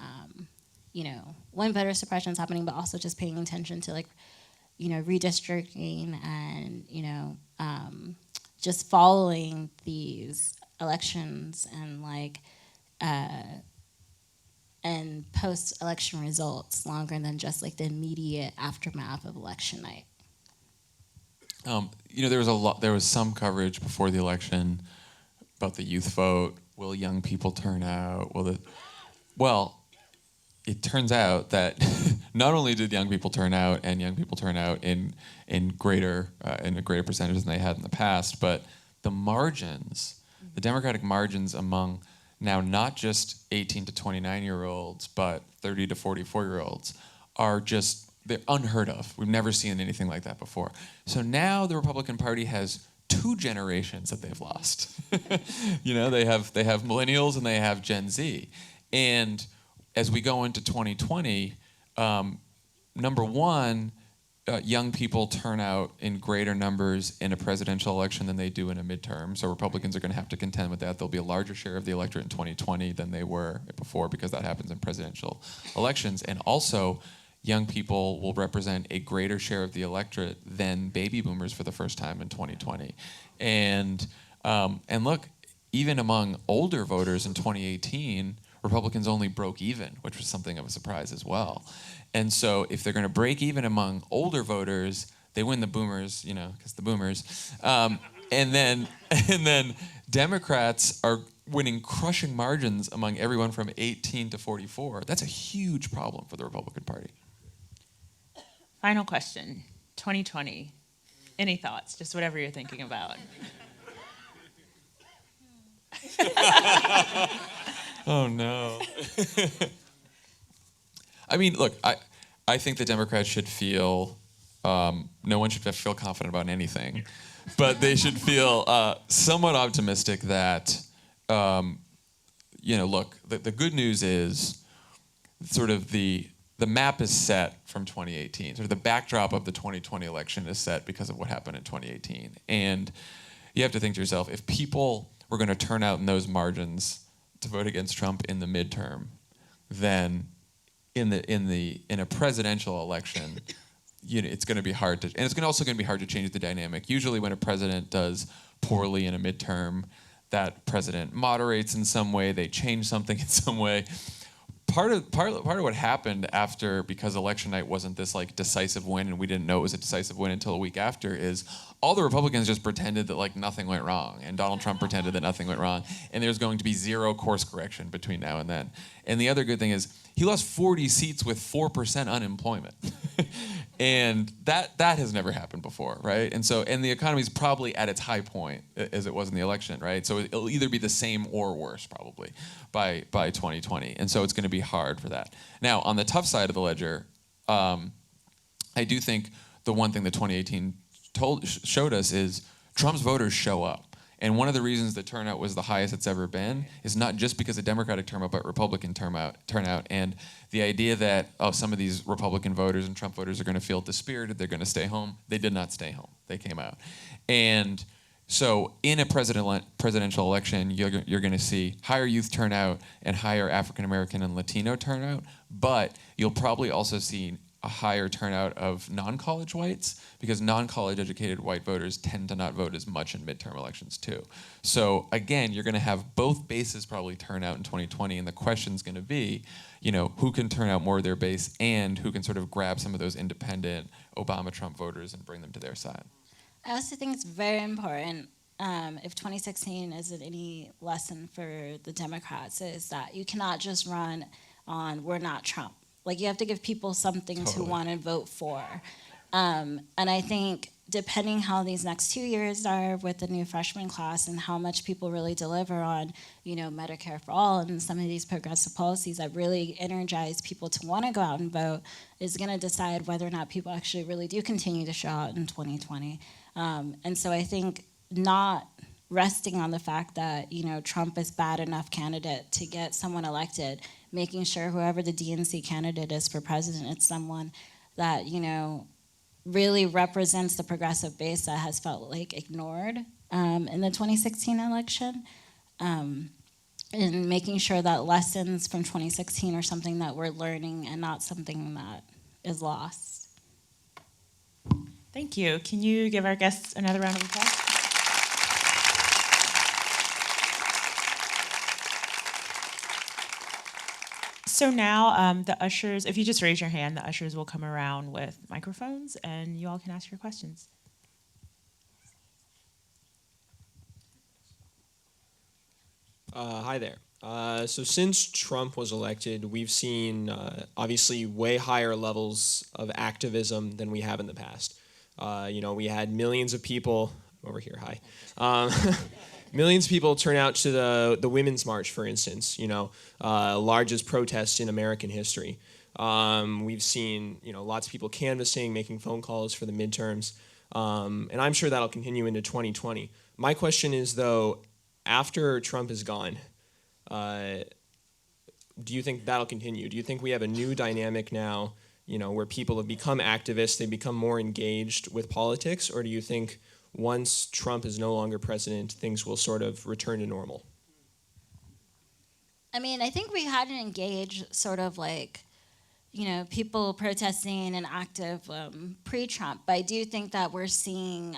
when voter suppression is happening, but also just paying attention to redistricting and just following these elections and post-election results longer than just the immediate aftermath of election night. There was some coverage before the election about the youth vote. Will young people turn out? it turns out that not only did young people turn out, and young people turn out in a greater percentage than they had in the past, but the margins, the Democratic margins among now not just 18 to 29-year-olds, but 30 to 44-year-olds are just, they're unheard of. We've never seen anything like that before. So now the Republican Party has 2 generations that they've lost. You know, they have millennials and they have Gen Z. And as we go into 2020, number one, young people turn out in greater numbers in a presidential election than they do in a midterm. So Republicans are going to have to contend with that. There'll be a larger share of the electorate in 2020 than they were before, because that happens in presidential elections. And also, young people will represent a greater share of the electorate than baby boomers for the first time in 2020. And look, even among older voters in 2018, Republicans only broke even, which was something of a surprise as well. And so if they're going to break even among older voters, they win the boomers, you know, because the boomers. And then Democrats are winning crushing margins among everyone from 18 to 44. That's a huge problem for the Republican Party. Final question, 2020. Any thoughts? Just whatever you're thinking about. Oh, no. I mean, look, I think the Democrats should feel, no one should feel confident about anything, but they should feel somewhat optimistic that, you know, look, the good news is sort of the map is set from 2018. Sort of the backdrop of the 2020 election is set because of what happened in 2018. And you have to think to yourself, if people were going to turn out in those margins to vote against Trump in the midterm, then in a presidential election, you know, it's going to be hard to, and it's also going to be hard to change the dynamic. Usually, when a president does poorly in a midterm, that president moderates in some way, they change something in some way. Part of what happened after, because election night wasn't this like decisive win, and we didn't know it was a decisive win until a week after, is all the Republicans just pretended that like nothing went wrong, and Donald Trump pretended that nothing went wrong, and there's going to be zero course correction between now and then. And the other good thing is he lost 40 seats with 4% unemployment, and that has never happened before, right? And so, and the economy's probably at its high point as it was in the election, right? So it'll either be the same or worse probably by 2020, and so it's going to be hard for that. Now, on the tough side of the ledger, I do think the one thing that 2018 showed us is Trump's voters show up. And one of the reasons the turnout was the highest it's ever been is not just because of Democratic turnout, but Republican turnout. And the idea that, oh, some of these Republican voters and Trump voters are going to feel dispirited, they're going to stay home. They did not stay home. They came out. And so in a presidential election, you're going to see higher youth turnout and higher African American and Latino turnout, but you'll probably also see a higher turnout of non-college whites, because non-college educated white voters tend to not vote as much in midterm elections too. So again, you're going to have both bases probably turn out in 2020, and the question's going to be, you know, who can turn out more of their base and who can sort of grab some of those independent Obama-Trump voters and bring them to their side. I also think it's very important, if 2016 isn't any lesson for the Democrats, is that you cannot just run on "we're not Trump." Like, you have to give people something to want to vote for. And I think depending how these next 2 years are with the new freshman class and how much people really deliver on, you know, Medicare for all and some of these progressive policies that really energize people to want to go out and vote, is going to decide whether or not people actually really do continue to show out in 2020. And so I think not resting on the fact that, you know, Trump is bad enough candidate to get someone elected, making sure whoever the DNC candidate is for president, it's someone that, you know, really represents the progressive base that has felt like ignored in the 2016 election. And making sure that lessons from 2016 are something that we're learning and not something that is lost. Thank you. Can you give our guests another round of applause? So now the ushers, if you just raise your hand, the ushers will come around with microphones and you all can ask your questions. Hi there. So since Trump was elected, we've seen obviously way higher levels of activism than we have in the past. We had millions of people over here. Hi. Millions of people turn out to the Women's March, for instance. Largest protest in American history. We've seen lots of people canvassing, making phone calls for the midterms, and I'm sure that'll continue into 2020. My question is, though, after Trump is gone, do you think that'll continue? Do you think we have a new dynamic now, where people have become activists, they become more engaged with politics, or do you think once Trump is no longer president, things will sort of return to normal? I mean, I think we had an engaged sort of like, people protesting and active pre-Trump. But I do think that we're seeing,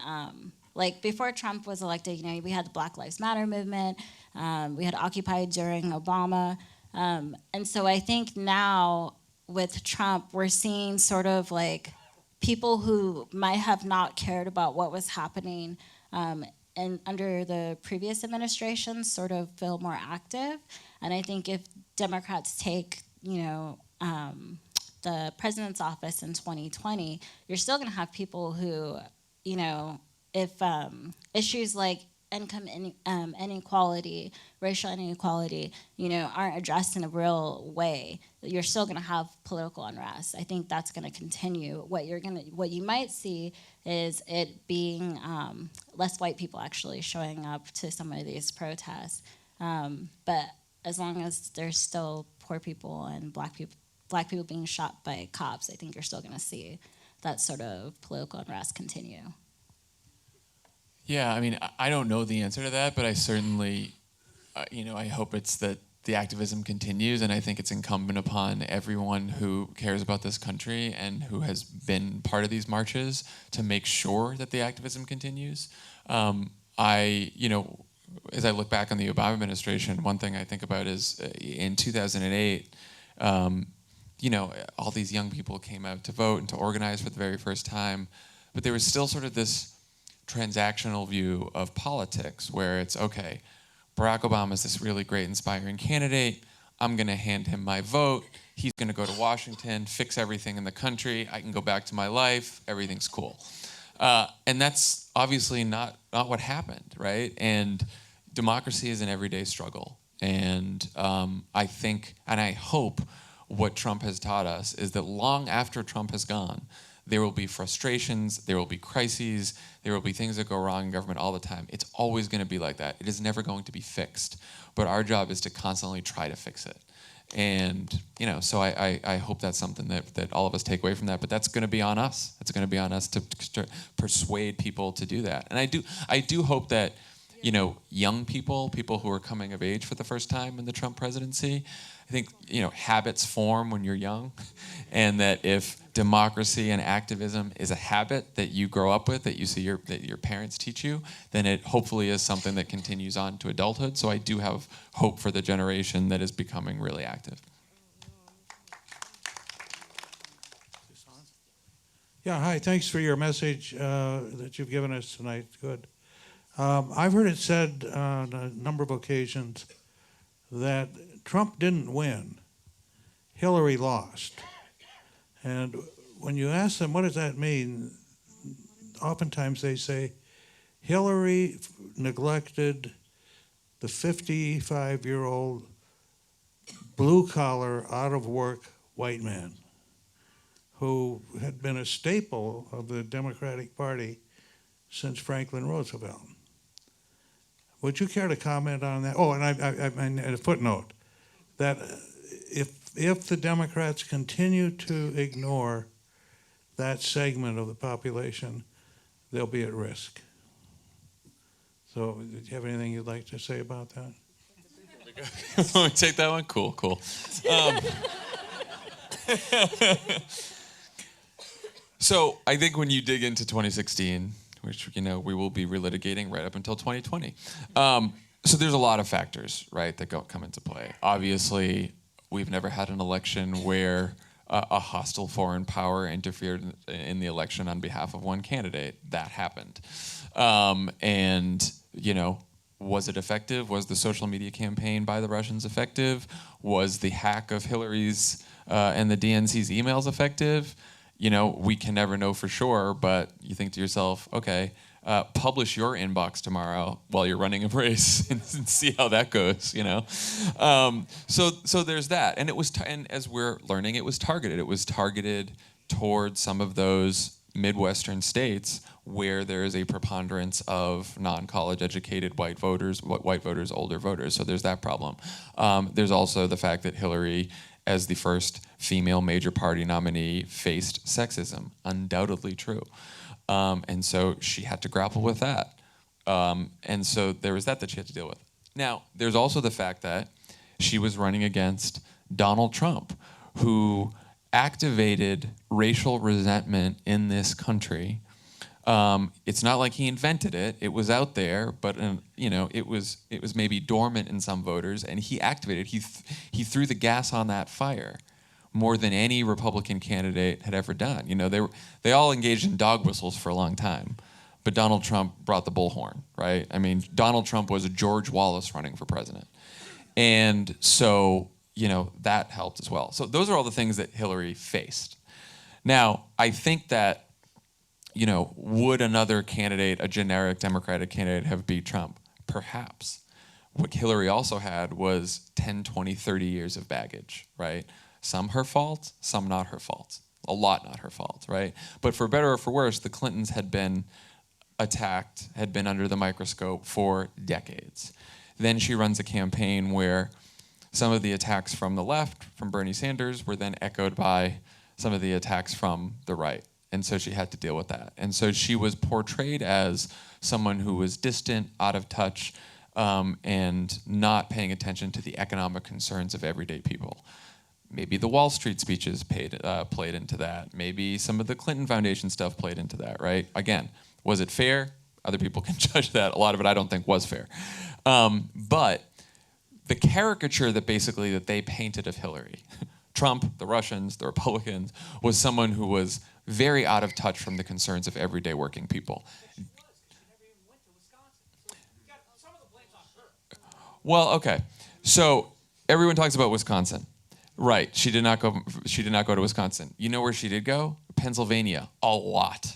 before Trump was elected, we had the Black Lives Matter movement. We had Occupy during Obama. And so I think now with Trump, we're seeing sort of like people who might have not cared about what was happening and under the previous administration sort of feel more active. And I think if Democrats take, the president's office in 2020, you're still going to have people who, if issues like income inequality, racial inequality, aren't addressed in a real way, you're still going to have political unrest. I think that's going to continue. What you might see is it being less white people actually showing up to some of these protests. But as long as there's still poor people and black people being shot by cops, I think you're still going to see that sort of political unrest continue. Yeah, I mean, I don't know the answer to that, but I certainly, I hope it's that the activism continues, and I think it's incumbent upon everyone who cares about this country and who has been part of these marches to make sure that the activism continues. As I look back on the Obama administration, one thing I think about is in 2008, all these young people came out to vote and to organize for the very first time, but there was still sort of this transactional view of politics where it's, okay, Barack Obama is this really great, inspiring candidate. I'm going to hand him my vote. He's going to go to Washington, fix everything in the country. I can go back to my life. Everything's cool. And that's obviously not what happened, right? And democracy is an everyday struggle. And I think, and I hope what Trump has taught us is that long after Trump has gone, there will be frustrations, there will be crises, there will be things that go wrong in government all the time. It's always going to be like that. It is never going to be fixed. But our job is to constantly try to fix it. And, so I hope that's something that all of us take away from that. But that's going to be on us. It's going to be on us to persuade people to do that. And I do hope that, young people who are coming of age for the first time in the Trump presidency, I think, habits form when you're young, and that if democracy and activism is a habit that you grow up with, that you see that your parents teach you, then it hopefully is something that continues on to adulthood. So I do have hope for the generation that is becoming really active. Yeah, hi, thanks for your message that you've given us tonight. Good. I've heard it said on a number of occasions that Trump didn't win, Hillary lost. And when you ask them, what does that mean? Oftentimes they say, Hillary neglected the 55-year-old blue-collar, out-of-work white man who had been a staple of the Democratic Party since Franklin Roosevelt. Would you care to comment on that? Oh, and a footnote, that if the Democrats continue to ignore that segment of the population, they'll be at risk. So, do you have anything you'd like to say about that? Want me to take that one? Cool. So I think when you dig into 2016, which we will be relitigating right up until 2020. So there's a lot of factors, right, that come into play. Obviously, we've never had an election where a hostile foreign power interfered in the election on behalf of one candidate. That happened. And Was it effective? Was the social media campaign by the Russians effective? Was the hack of Hillary's and the DNC's emails effective? You know, we can never know for sure, but you think to yourself, okay, publish your inbox tomorrow while you're running a race and see how that goes, you know? So there's that. And it was, and as we're learning, it was targeted. It was targeted towards some of those Midwestern states where there is a preponderance of non-college educated white voters, older voters. So there's that problem. There's also the fact that Hillary, as the first female major party nominee, faced sexism. Undoubtedly true. And so she had to grapple with that. And so there was that she had to deal with. Now, there's also the fact that she was running against Donald Trump, who activated racial resentment in this country. It's not like he invented it. It was out there, but you know, it was maybe dormant in some voters, and he activated. He threw the gas on that fire more than any Republican candidate had ever done. You know, they all engaged in dog whistles for a long time, but Donald Trump brought the bullhorn, right? I mean, Donald Trump was a George Wallace running for president, and so, you know, that helped as well. So those are all the things that Hillary faced. Now, I think that, you know, would another candidate, a generic Democratic candidate, have beat Trump? Perhaps. What Hillary also had was 10, 20, 30 years of baggage, right? Some her fault, some not her fault. A lot not her fault, right? But for better or for worse, the Clintons had been attacked, had been under the microscope for decades. Then she runs a campaign where some of the attacks from the left, from Bernie Sanders, were then echoed by some of the attacks from the right. And so she had to deal with that. And so she was portrayed as someone who was distant, out of touch, and not paying attention to the economic concerns of everyday people. Maybe the Wall Street speeches played into that. Maybe some of the Clinton Foundation stuff played into that, right? Again, was it fair? Other people can judge that. A lot of it I don't think was fair. But the caricature that they painted of Hillary, Trump, the Russians, the Republicans, was someone who was very out of touch from the concerns of everyday working people. Well, okay. So everyone talks about Wisconsin. Right. She did not go to Wisconsin. You know where she did go? Pennsylvania. A lot.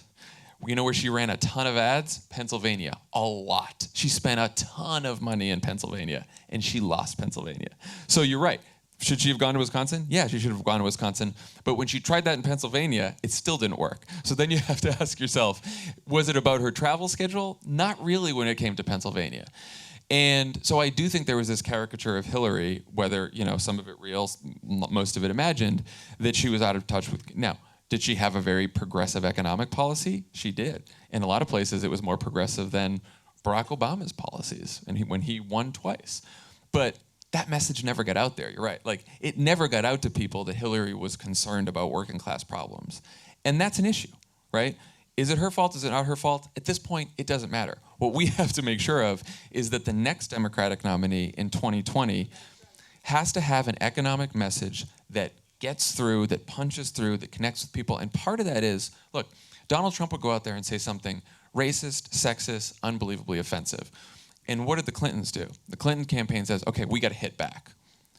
You know where she ran a ton of ads? Pennsylvania. A lot. She spent a ton of money in Pennsylvania, and she lost Pennsylvania. So you're right. Should she have gone to Wisconsin? Yeah, she should have gone to Wisconsin. But when she tried that in Pennsylvania, it still didn't work. So then you have to ask yourself, was it about her travel schedule? Not really when it came to Pennsylvania. And so I do think there was this caricature of Hillary, whether, you know, some of it real, most of it imagined, that she was out of touch with. Now, did she have a very progressive economic policy? She did. In a lot of places, it was more progressive than Barack Obama's policies, and when he won twice. But that message never got out there. You're right. Like, it never got out to people that Hillary was concerned about working class problems. And that's an issue, right? Is it her fault? Is it not her fault? At this point, it doesn't matter. What we have to make sure of is that the next Democratic nominee in 2020 has to have an economic message that gets through, that punches through, that connects with people. And part of that is, look, Donald Trump would go out there and say something racist, sexist, unbelievably offensive. And what did the Clintons do? The Clinton campaign says, okay, we got to hit back.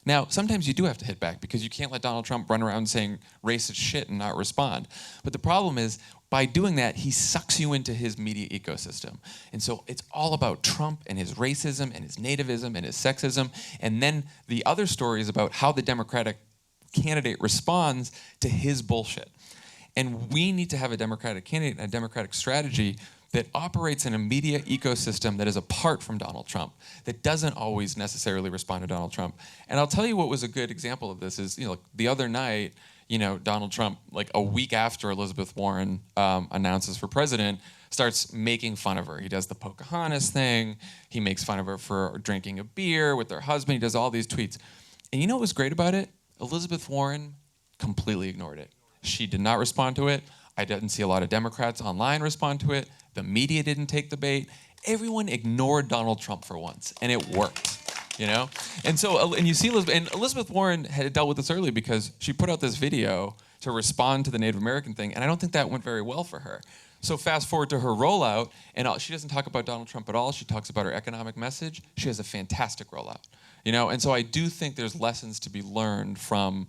Now, sometimes you do have to hit back because you can't let Donald Trump run around saying racist shit and not respond. But the problem is, by doing that, he sucks you into his media ecosystem. And so it's all about Trump and his racism and his nativism and his sexism. And then the other story is about how the Democratic candidate responds to his bullshit. And we need to have a Democratic candidate and a Democratic strategy that operates in a media ecosystem that is apart from Donald Trump, that doesn't always necessarily respond to Donald Trump. And I'll tell you what was a good example of this is, you know, like the other night, you know, Donald Trump, like a week after Elizabeth Warren announces for president, starts making fun of her. He does the Pocahontas thing. He makes fun of her for drinking a beer with her husband. He does all these tweets. And you know what was great about it? Elizabeth Warren completely ignored it. She did not respond to it. I didn't see a lot of Democrats online respond to it. The media didn't take the bait. Everyone ignored Donald Trump for once, and it worked, you know? And so, and you see Elizabeth Warren had dealt with this early because she put out this video to respond to the Native American thing, and I don't think that went very well for her. So fast forward to her rollout, and she doesn't talk about Donald Trump at all. She talks about her economic message. She has a fantastic rollout, and so I do think there's lessons to be learned from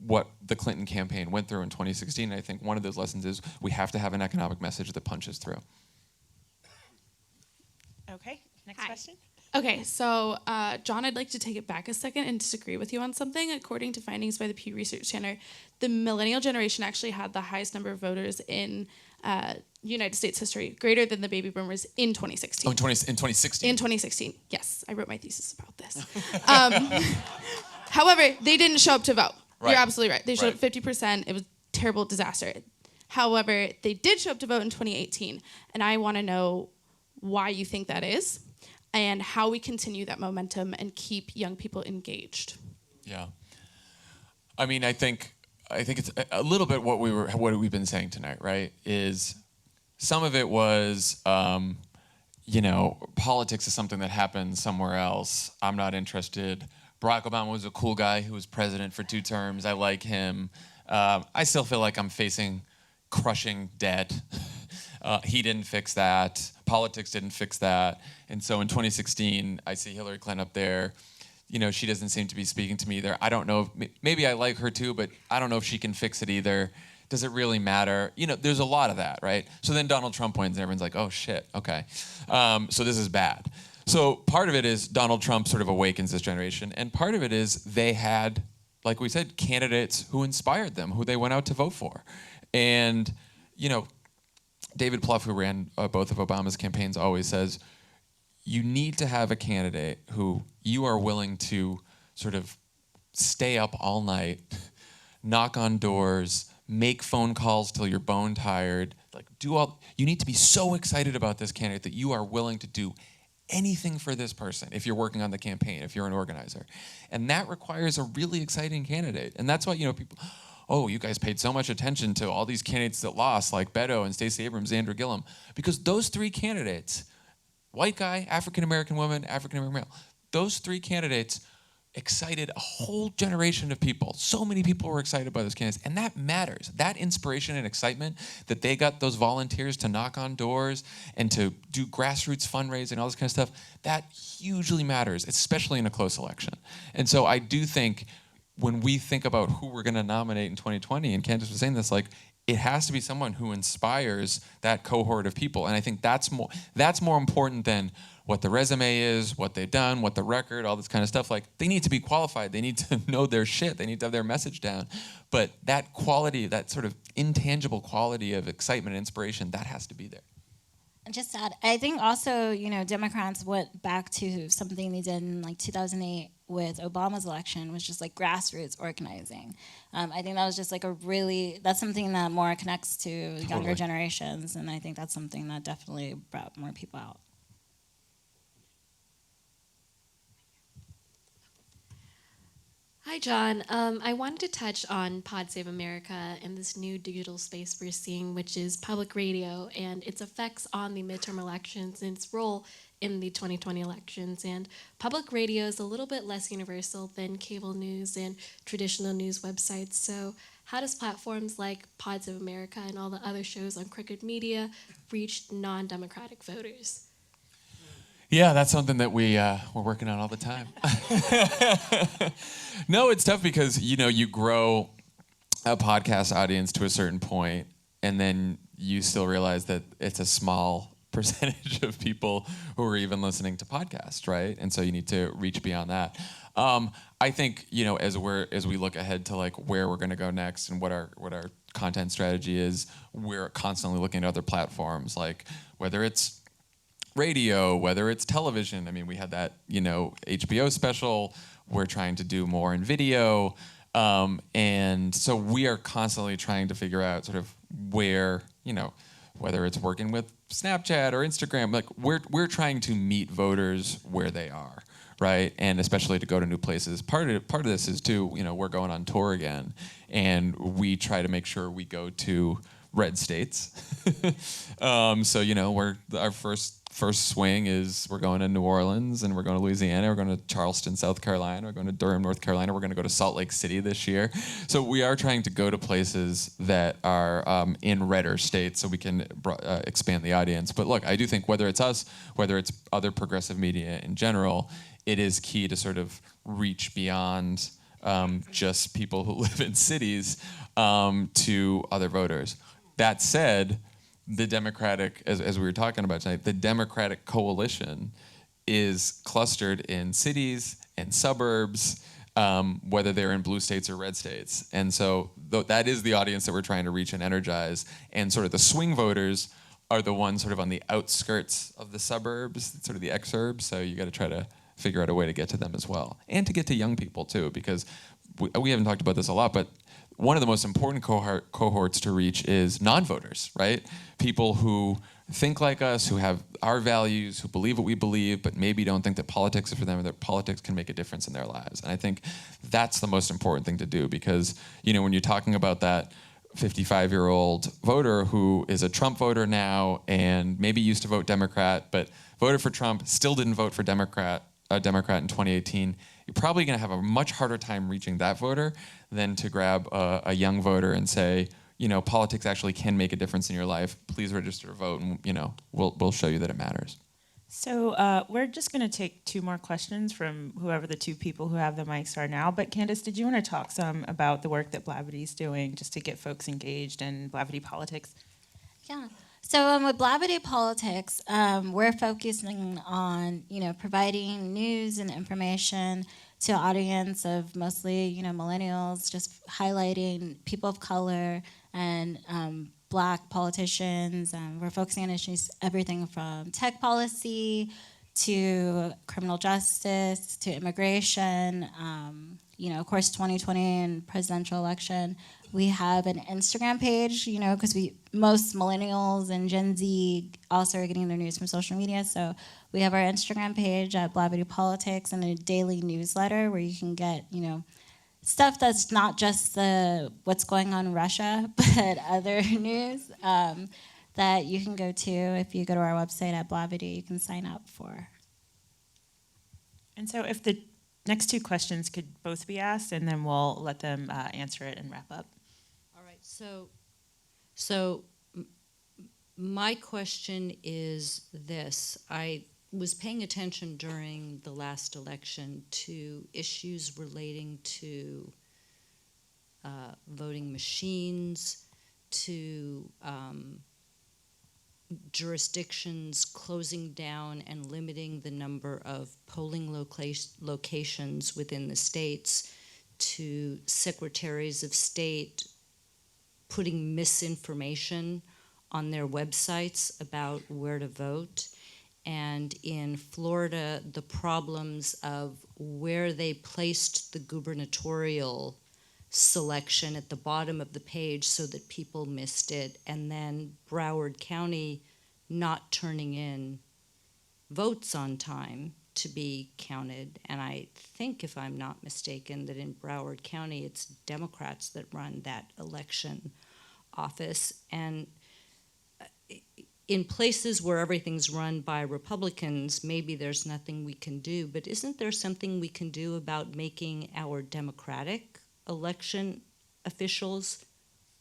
what the Clinton campaign went through in 2016. And I think one of those lessons is we have to have an economic message that punches through. Okay, next Hi. question. Okay, so John, I'd like to take it back a second and disagree with you on something. According to findings by the Pew Research Center, the millennial generation actually had the highest number of voters in United States history, greater than the baby boomers in 2016. Oh, in 2016? In 2016, yes. I wrote my thesis about this. However, they didn't show up to vote. Right. You're absolutely right. They showed up Right. 50%. It was a terrible disaster. However, they did show up to vote in 2018, and I want to know why you think that is and how we continue that momentum and keep young people engaged. Yeah. I mean, I think it's a little bit what we've been saying tonight, right? Is some of it was, politics is something that happened somewhere else. I'm not interested. Barack Obama was a cool guy who was president for 2 terms. I like him. I still feel like I'm facing crushing debt. He didn't fix that. Politics didn't fix that. And so in 2016, I see Hillary Clinton up there. She doesn't seem to be speaking to me either. I don't know. Maybe I like her too, but I don't know if she can fix it either. Does it really matter? There's a lot of that, right? So then Donald Trump wins and everyone's like, oh shit, okay. So this is bad. So part of it is Donald Trump sort of awakens this generation. And part of it is they had, like we said, candidates who inspired them, who they went out to vote for. And, David Plouffe, who ran both of Obama's campaigns, always says, you need to have a candidate who you are willing to sort of stay up all night, knock on doors, make phone calls till you're bone tired, you need to be so excited about this candidate that you are willing to do anything for this person if you're working on the campaign, if you're an organizer. And that requires a really exciting candidate. And that's why, people, oh, you guys paid so much attention to all these candidates that lost, like Beto and Stacey Abrams, Andrew Gillum, because those 3 candidates, white guy, African-American woman, African-American male, those 3 candidates excited a whole generation of people. So many people were excited by those candidates, and that matters. That inspiration and excitement that they got those volunteers to knock on doors and to do grassroots fundraising, all this kind of stuff, that hugely matters, especially in a close election. And so I do think when we think about who we're going to nominate in 2020, and Kandist was saying this, it has to be someone who inspires that cohort of people. And I think that's more important than what the resume is, what they've done, what the record, all this kind of stuff. They need to be qualified. They need to know their shit. They need to have their message down. But that quality, that sort of intangible quality of excitement and inspiration, that has to be there. And just to add, I think also, Democrats went back to something they did in 2008 with Obama's election, was just grassroots organizing. I think that was just that's something that more connects to younger generations, and I think that's something that definitely brought more people out. Hi, John. I wanted to touch on Pod Save America and this new digital space we're seeing, which is public radio and its effects on the midterm elections and its role in the 2020 elections. And public radio is a little bit less universal than cable news and traditional news websites. So how does platforms like Pod Save America and all the other shows on Crooked Media reach non-democratic voters? Yeah, that's something that we're working on all the time. No, it's tough because, you grow a podcast audience to a certain point, and then you still realize that it's a small percentage of people who are even listening to podcasts, right? And so you need to reach beyond that. I think, as we look ahead to where we're going to go next and what our content strategy is, we're constantly looking at other platforms, whether it's radio, whether it's television. I mean, we had that, HBO special. We're trying to do more in video. And so we are constantly trying to figure out sort of where, whether it's working with Snapchat or Instagram, we're trying to meet voters where they are, right? And especially to go to new places. Part of this is too, we're going on tour again, and we try to make sure we go to red states. So our first swing is we're going to New Orleans, and we're going to Louisiana, we're going to Charleston, South Carolina, we're going to Durham, North Carolina, we're going to go to Salt Lake City this year. So we are trying to go to places that are in redder states so we can expand the audience. But look, I do think whether it's us, whether it's other progressive media in general, it is key to sort of reach beyond just people who live in cities to other voters. That said, the Democratic, as we were talking about tonight, the Democratic coalition is clustered in cities and suburbs, whether they're in blue states or red states. And so that is the audience that we're trying to reach and energize. And sort of the swing voters are the ones sort of on the outskirts of the suburbs, sort of the exurbs. So you got to try to figure out a way to get to them as well. And to get to young people too, because we haven't talked about this a lot, but one of the most important cohorts to reach is non-voters, right? People who think like us, who have our values, who believe what we believe, but maybe don't think that politics is for them or that politics can make a difference in their lives. And I think that's the most important thing to do because, when you're talking about that 55-year-old voter who is a Trump voter now and maybe used to vote Democrat, but voted for Trump, still didn't vote for Democrat in 2018, you're probably going to have a much harder time reaching that voter than to grab a young voter and say, politics actually can make a difference in your life. Please register to vote, and we'll show you that it matters. So we're just going to take 2 more questions from whoever the 2 people who have the mics are now. But Kandist, did you want to talk some about the work that Blavity's doing just to get folks engaged in Blavity politics? Yeah. So with Blavity Politics, we're focusing on, providing news and information to an audience of mostly, millennials, just highlighting people of color and Black politicians. We're focusing on issues, everything from tech policy to criminal justice to immigration. Of course, 2020 and presidential election. We have an Instagram page, because most millennials and Gen Z also are getting their news from social media. So we have our Instagram page at Blavity Politics and a daily newsletter where you can get, stuff that's not just what's going on in Russia, but other news that you can go to. If you go to our website at Blavity, you can sign up for. And so if the next 2 questions could both be asked, and then we'll let them answer it and wrap up. All right. So my question is this. I was paying attention during the last election to issues relating to voting machines, to jurisdictions closing down and limiting the number of polling locations within the states, to secretaries of state putting misinformation on their websites about where to vote. And in Florida, the problems of where they placed the gubernatorial selection at the bottom of the page so that people missed it, and then Broward County not turning in votes on time to be counted. And I think, if I'm not mistaken, that in Broward County it's Democrats that run that election office. And in places where everything's run by Republicans, maybe there's nothing we can do, but isn't there something we can do about making our Democratic election officials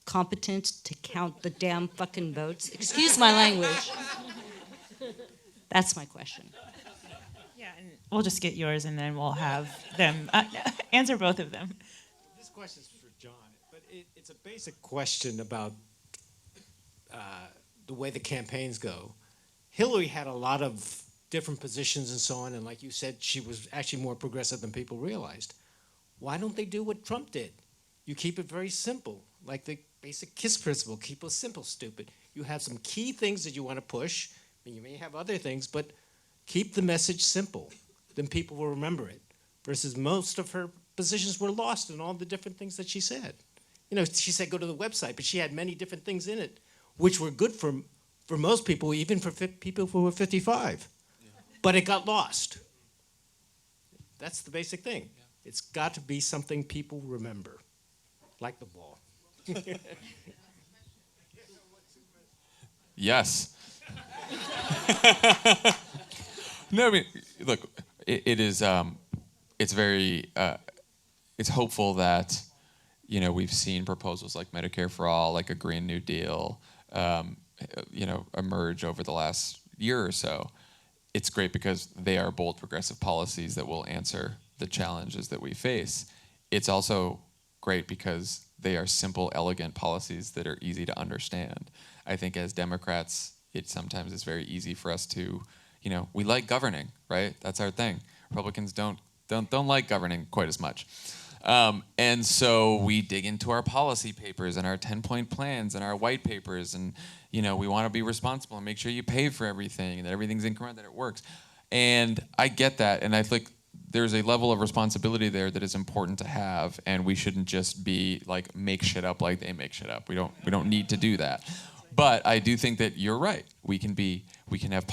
competent to count the damn fucking votes? Excuse my language. That's my question. Yeah, and we'll just get yours, and then we'll have them answer both of them. This question's for John, but it's a basic question about the way the campaigns go. Hillary had a lot of different positions and so on, and like you said, she was actually more progressive than people realized. Why don't they do what Trump did? You keep it very simple, like the basic KISS principle. Keep it simple, stupid. You have some key things that you want to push, and you may have other things, but keep the message simple. Then people will remember it. Versus most of her positions were lost in all the different things that she said. She said go to the website, but she had many different things in it, which were good for most people, even for people who were 55. Yeah. But it got lost. That's the basic thing. Yeah. It's got to be something people remember, like the ball. Yes. No, I mean, look, it is. It's very. It's hopeful that, we've seen proposals like Medicare for All, like a Green New Deal, emerge over the last year or so. It's great because they are bold, progressive policies that will answer the challenges that we face. It's also great because they are simple, elegant policies that are easy to understand. I think as Democrats, it sometimes is very easy for us to, we like governing, right? That's our thing. Republicans don't like governing quite as much. And so we dig into our policy papers and our 10-point plans and our white papers, and we want to be responsible and make sure you pay for everything and that everything's incremental, that it works. And I get that, and I think there's a level of responsibility there that is important to have, and we shouldn't just be like make shit up like they make shit up. We don't need to do that. But I do think that you're right. We can have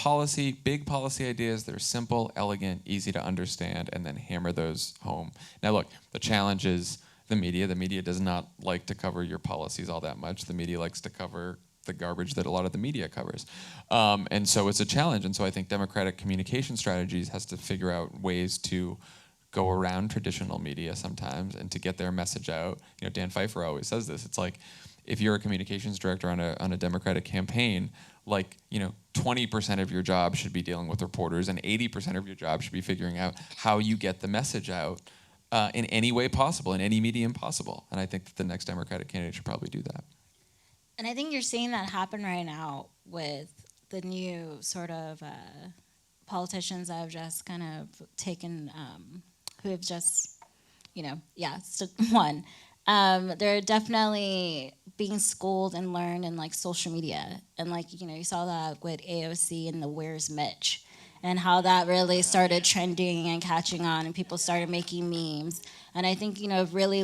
big policy ideas that are simple, elegant, easy to understand, and then hammer those home. Now look, the challenge is the media. The media does not like to cover your policies all that much. The media likes to cover the garbage that a lot of the media covers. And so it's a challenge. And so I think Democratic communication strategies has to figure out ways to go around traditional media sometimes and to get their message out. Dan Pfeiffer always says this. It's like, if you're a communications director on a Democratic campaign, 20% of your job should be dealing with reporters, and 80% of your job should be figuring out how you get the message out in any way possible, in any medium possible. And I think that the next Democratic candidate should probably do that. And I think you're seeing that happen right now with the new sort of politicians that have just kind of taken, who have just, won. They're definitely being schooled and learned in social media, and you saw that with AOC and the Where's Mitch, and how that really started trending and catching on, and people started making memes. And I think really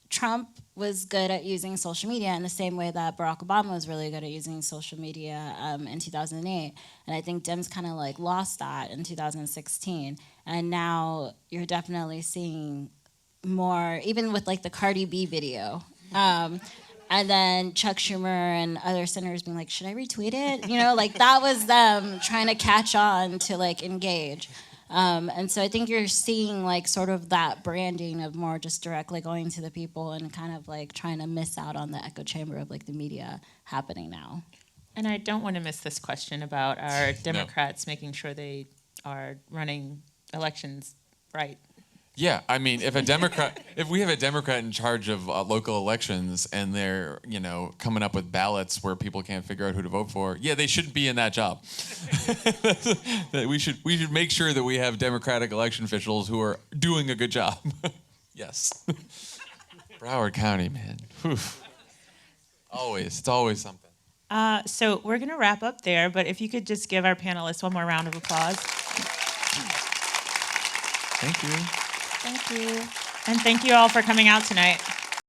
Trump was good at using social media in the same way that Barack Obama was really good at using social media in 2008. And I think Dems kind of lost that in 2016, and now you're definitely seeing more, even with the Cardi B video, and then Chuck Schumer and other senators being like, should I retweet it? That was them trying to catch on to engage. And so I think you're seeing sort of that branding of more just directly going to the people and kind of trying to miss out on the echo chamber of the media happening now. And I don't want to miss this question about our Democrats making sure they are running elections right. Yeah, I mean, if we have a Democrat in charge of local elections and they're, coming up with ballots where people can't figure out who to vote for, they shouldn't be in that job. we should make sure that we have Democratic election officials who are doing a good job. Yes. Broward County, man. Whew. It's always something. So we're going to wrap up there, but if you could just give our panelists one more round of applause. Thank you. Thank you. And thank you all for coming out tonight.